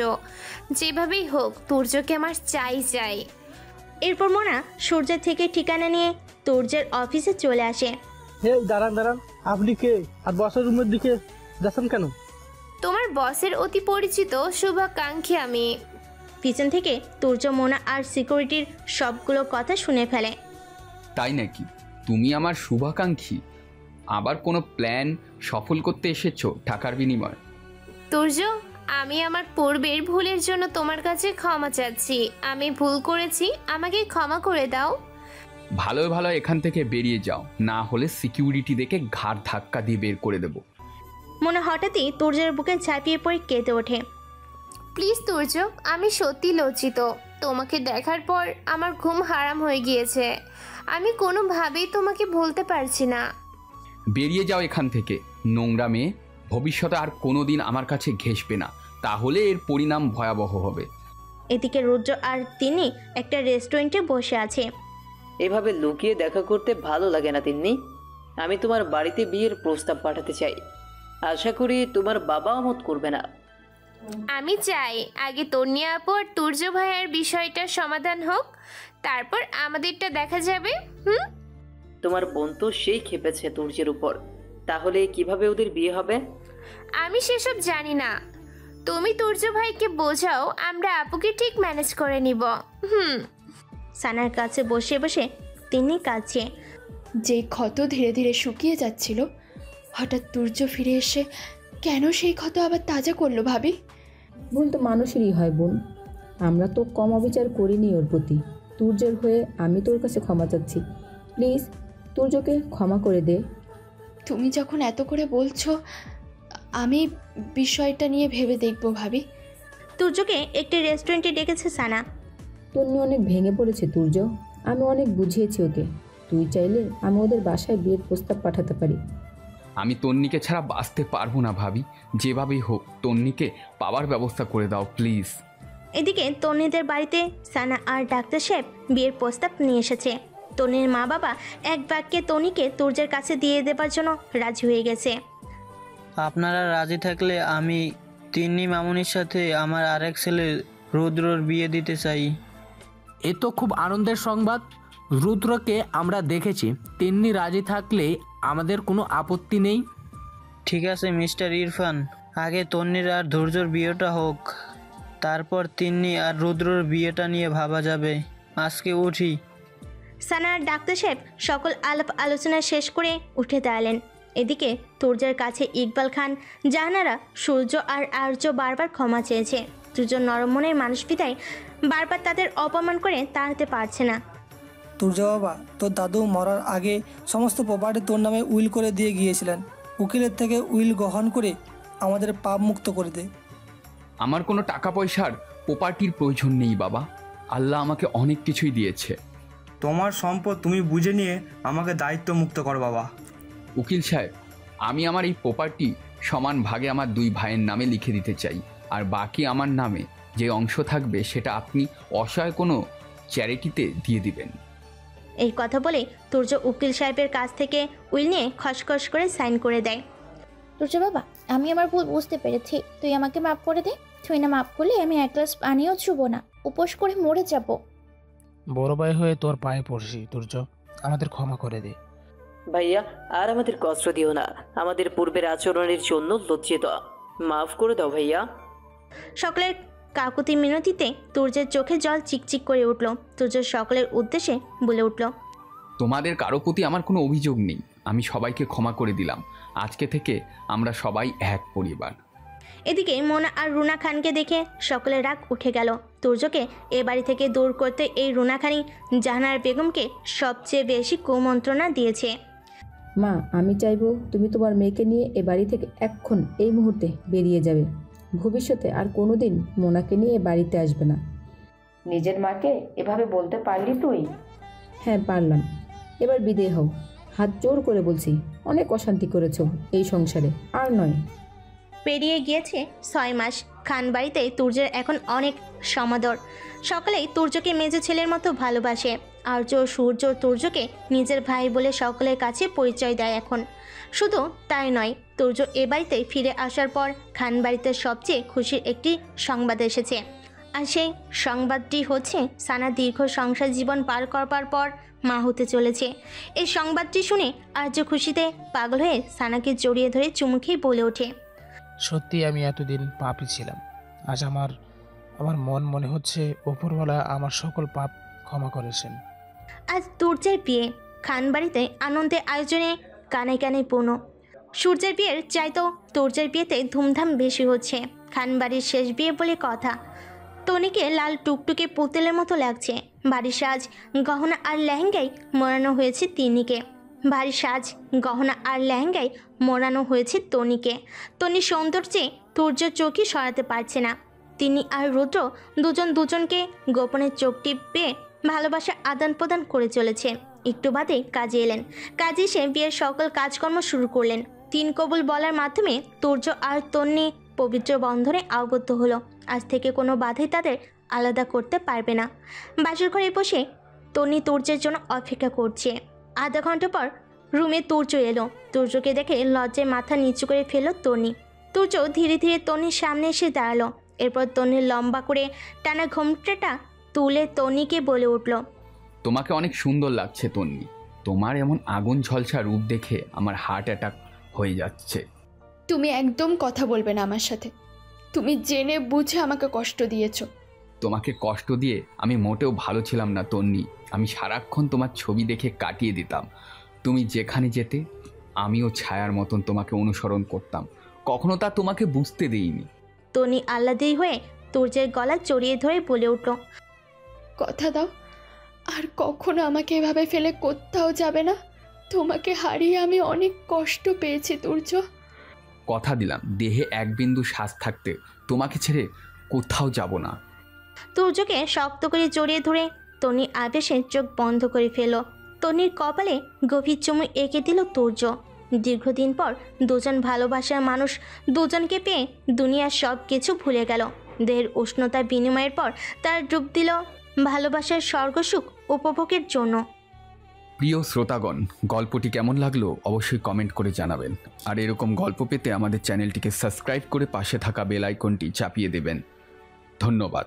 যেভাবেই হোক তুর্যকে আমার চাই। এরপর মোনা সূর্যের থেকে ঠিকানা নিয়ে তুর্যের অফিসে চলে আসে। হে দাঁড়ান, আপনি কে আর বসের রুমের দিকে যাচ্ছেন কেন? তোমার বসের অতি পরিচিত শুভাকাঙ্ক্ষী আমি। পিছন থেকে তুর্য, মোনা আর সিকিউরিটির সবগুলো কথা শুনে ফেলে। তাই নাকি? তুমি আমার শুভাকাঙ্ক্ষী? আবার কোনো প্ল্যান সফল করতে এসেছো টাকার বিনিময়? তুর্য, আমি আমার পূর্বের ভুলের জন্য তোমার কাছে ক্ষমা চাচ্ছি। আমি ভুল করেছি, আমাকে ক্ষমা করে দাও। ভালো এখান থেকে বেরিয়ে যাও, না হলে সিকিউরিটি দেখে ঘাড় ধাক্কা দিয়ে বের করে দেবো। মোনা হঠাৎই তুর্যের বুকে ঝাঁপিয়ে পড়ে কেঁদে ওঠে। প্লিজ তুর্য, আমি সত্যি লজ্জিত। তোমাকে দেখার পর আমার ঘুম হারাম হয়ে গিয়েছে। আমি কোনোভাবেই তোমাকে ভুলতে পারছি না। বেরিয়ে যাও এখান থেকে, নোংরা মেয়ে। ভবিষ্যতে আর কোনোদিন আমার কাছে ঘেঁষবে না, তাহলে এর পরিণাম ভয়াবহ হবে। এদিকে রুদ্র আর তিনি একটা রেস্টুরেন্টে বসে আছে। এভাবে লুকিয়ে দেখা করতে ভালো লাগে না তিন্নি। আমি তোমার বাড়িতে বিয়ের প্রস্তাব পাঠাতে চাই। আশা করি তোমার বাবা আমত করবে না। আমি চাই আগে তন্নি আপু আর তুর্য ভাইয়ের বিষয়টা সমাধান হোক, তারপর আমাদেরটা দেখা যাবে। তোমার বোন তো সেই খেপেছে তুর্যের উপর, তাহলে কিভাবে ওদের বিয়ে হবে? আমি সেসব জানি না। তুমি তুর্য ভাইকে বোঝাও, আমরা আপুকে ঠিক ম্যানেজ করে নিব। সানার কাছে বসে বসে তিনি কাঁদছে। যে ক্ষত ধীরে ধীরে শুকিয়ে যাচ্ছিল, হঠাৎ তুর্য ফিরে এসে কেন সেই ক্ষত আবার তাজা করলো ভাবি? ভুল তো মানুষেরই হয় বোন, আমরা তো কম অবিচার করিনি ওর প্রতি। তুর্যের হয়ে আমি তোর কাছে ক্ষমা চাচ্ছি, প্লিজ তুর্যকে ক্ষমা করে দে। তুমি যখন এত করে বলছো, আমি বিষয়টা নিয়ে ভেবে দেখবো ভাবি। তুর্যকে একটি রেস্টুরেন্টে ডেকেছে সানা। তন্নি অনেক ভেঙে পড়েছে তুর্য, আমি অনেক বুঝিয়েছি ওকে। তুই চাইলে আমি ওদের বাসায় বিয়ের প্রস্তাব পাঠাতে পারি। আমি তন্নিকে ছাড়া বাঁচতে পারবো না ভাবি, যেভাবেই হোক তন্নিকে পাওয়ার ব্যবস্থা করে দাও প্লিজ। এদিকে তন্নিদের বাড়িতে সানা আর ডাক্তার সাহেব বিয়ের প্রস্তাব নিয়ে এসেছে। তন্নির মা বাবা এক বাক্যে তন্নিকে তুর্যের কাছে দিয়ে দেবার জন্য রাজি হয়ে গেছে। আপনারা রাজি থাকলে আমি তিন্নি মামুনির সাথে আমার আরেক ছেলে রুদ্রর বিয়ে দিতে চাই। এ তো খুব আনন্দের সংবাদ। রুদ্রকে আমরা দেখেছি, তিন্নি রাজি থাকলে আমাদের কোনো আপত্তি নেই। ঠিক আছে মিস্টার ইরফান, আগে তন্নির আর ধৈর্যর বিয়েটা হোক, তারপর তিন্নি আর রুদ্রর বিয়েটা নিয়ে ভাবা যাবে। আজকে উঠি। সানা আর ডাক্তার সাহেব সকল আলাপ আলোচনা শেষ করে উঠে দাঁড়ালেন। এদিকে তুর্যের কাছে ইকবাল খান, জাহানারা, সূর্য আর আর্য বারবার ক্ষমা চেয়েছে। দুজন নরম মনের মানুষ বিদায় বারবার তাদের অপমান করে তাড়াতে পারছে না। তুর্য বাবা, তোর দাদু মরার আগে সমস্ত প্রপার্টি তোর নামে উইল করে দিয়ে গিয়েছিলেন। উকিলের থেকে উইল গ্রহণ করে আমাদের পাপ মুক্ত করে দে। আমার কোনো টাকা পয়সার প্রপার্টির প্রয়োজন নেই বাবা, আল্লাহ আমাকে অনেক কিছুই দিয়েছে। তোমার সম্পদ তুমি বুঝে নিয়ে আমাকে দায়িত্ব মুক্ত কর বাবা। উকিল সাহেব, আমি আমার এই প্রপার্টি সমান ভাগে আমার দুই ভাইয়ের নামে লিখে দিতে চাই, আর বাকি আমার নামে যে অংশ থাকবে সেটা আপনি অসহায় কোনো চ্যারিটিতে দিয়ে দিবেন। এই কথা বলে তুর্য উকিল সাহেবের কাছ থেকে উইল নিয়ে খসখস করে সাইন করে দেয়। তুর্য বাবা, আমি আমার ভুল বুঝতে পেরেছি, তুই আমাকে মাফ করে দে। তুই না মাফ করলে আমি এক গ্লাস পানিও ছুবো না, উপোস করে মরে যাব। বড় ভাই হয়ে তোর পায়ে পড়ছি তুর্য, আমাদের ক্ষমা করে দে। ভাইয়া আর আমাদের কষ্ট দিও না, আমাদের পূর্বের আচরণের জন্য লজ্জিত, মাফ করে দাও ভাইয়া। সকলের কাকুতি মিনতিতে তুর্যের চোখে জল চিকচিক করে উঠল। তুর্য সকলের উদ্দেশ্যে বলে উঠল, তোমাদের কারো প্রতি আমার কোনো অভিযোগ নেই, আমি সবাইকে ক্ষমা করে দিলাম। আজকে থেকে আমরা সবাই এক পরিবার। এদিকে মোনা আর রুনা খানকে দেখে সকলের রাগ উঠে গেল। তুর্যকে এ বাড়ি থেকে দূর করতে এই রুনা খানই জাহানার বেগমকে সবচেয়ে বেশি কুমন্ত্রণা দিয়েছে। মা, আমি চাইবো তুমি তোমার মেয়েকে নিয়ে এ বাড়ি থেকে এক্ষণ এই মুহূর্তে বেরিয়ে যাবে। ভবিষ্যতে আর কোনোদিন মোনাকে নিয়ে বাড়িতে আসবে না। নিজের মাকে এভাবে বলতে পারলি তুই? হ্যাঁ পারলাম, এবার বিদেয় হও। হাত জোর করে বলছি, অনেক অশান্তি করেছো এই সংসারে, আর নয়। পেরিয়ে গিয়েছে 6 মাস। খানবাড়িতে তুর্যের এখন অনেক সমাদর। সকলেই তুর্যকে মেজো ছেলের মতো ভালোবাসে। আর্য সূর্য তুর্যকে নিজের ভাই বলে সকলের কাছে পরিচয় দেয় এখন। শুধু তাই নয়, তুর্য এ বাড়িতে ফিরে আসার পর খানবাড়িতে সবচেয়ে খুশির একটি সংবাদ এসেছে। আর সেই সংবাদটি হচ্ছে সানা দীর্ঘ সংসার জীবন পার করবার পর মা হতে চলেছে। এই সংবাদটি শুনে আর্য খুশিতে পাগল হয়ে সানাকে জড়িয়ে ধরে চুমু খেয়ে বলে ওঠে, সত্যি আমি এতদিন পাপী ছিলাম। আজ আমার মন মনে হচ্ছে ওপরওয়ালা আমার সকল পাপ ক্ষমা করেছেন। আজ তুর্যের বিয়ে। খানবাড়িতে আনন্দের আয়োজনে কানে কানে পূর্ণ। সূর্যের বিয়ের চাইতেও তুর্যের বিয়েতে ধুমধাম বেশি হচ্ছে। খানবাড়ির শেষ বিয়ে বলে কথা। তনিকে লাল টুকটুকে পুতুলের মতো লাগছে। বাড়ির সাজ গহনা আর লেহেঙ্গায় মোড়ানো হয়েছে তিন্নিকে। বাড়ির সাজ গহনা আর লেহেঙ্গায় মোড়ানো হয়েছে তনিকে। তনির সৌন্দর্যে তুর্য চোখই সরাতে পারছে না। তিনি আর রুদ্র দুজন দুজনকে গোপনে চোখ টিপে ভালোবাসা আদান প্রদান করে চলেছে। একটু বাদে কাজে এলেন। কাজে এসে বিয়ের সকল কাজকর্ম শুরু করলেন। 3 কবুল বলার মাধ্যমে তুর্য আর তন্নি পবিত্র বন্ধনে আবদ্ধ হলো। আজ থেকে কোনো বাধাই তাদের আলাদা করতে পারবে না। বাসর ঘরে বসে তন্নি তুর্যের জন্য অপেক্ষা করছে। আধা ঘন্টা পর রুমে তুর্য এলো। তুর্যকে দেখে লজ্জায় মাথা নিচু করে ফেলল তন্নি। তুর্য ধীরে ধীরে তন্নির সামনে এসে দাঁড়ালো। এরপর তন্নির লম্বা করে টানা ঘোমটাটা তুলে তন্নিকে বলে উঠল, তোমাকে অনেক সুন্দর লাগছে তন্নি। তোমার এমন আগুন ঝলসা রূপ দেখে আমার হার্ট অ্যাটাক হয়ে যাচ্ছে। তুমি একদম কথা বলবে না আমার সাথে। তুমি জেনে বুঝে আমাকে কষ্ট দিয়েছো। তোমাকে কষ্ট দিয়ে আমি মোটেও ভালো ছিলাম না তন্নি। আমি সারাক্ষণ তোমার ছবি দেখে কাটিয়ে দিতাম। তুমি যেখানে যেতে আমিও ছায়ার মতন তোমাকে অনুসরণ করতাম। কখনো তা তোমাকে বুঝতে দিইনি। তন্নি আহ্লাদি হয়ে তুর্যের গলা জড়িয়ে ধরে বলে উঠল, কথা দাও, আর কখনো আমাকে এভাবে ফেলে কোথাও যাবে না। তোমাকে হারিয়ে আমি অনেক কষ্ট পেয়েছি তুর্য। কথা দিলাম, দেহে এক বিন্দু শ্বাস থাকতে তোমাকে ছেড়ে কোথাও যাব না। তুর্যকে শক্ত করে জড়িয়ে ধরে তন্নি আবেশে চোখ বন্ধ করে ফেল। তন্নির কপালে গভীর চুমু এঁকে দিল তুর্য। দীর্ঘদিন পর দুজন ভালোবাসার মানুষ দুজনকে পেয়ে দুনিয়ার সব কিছু ভুলে গেল। দেহের উষ্ণতার বিনিময়ের পর তার ডুব দিল ভালোবাসার স্বর্গসুখ উপভোগের জন্য। প্রিয় শ্রোতাগণ, গল্পটি কেমন লাগলো অবশ্যই কমেন্ট করে জানাবেন। আর এরকম গল্প পেতে আমাদের চ্যানেলটিকে সাবস্ক্রাইব করে পাশে থাকা বেল আইকনটি চাপিয়ে দেবেন। ধন্যবাদ।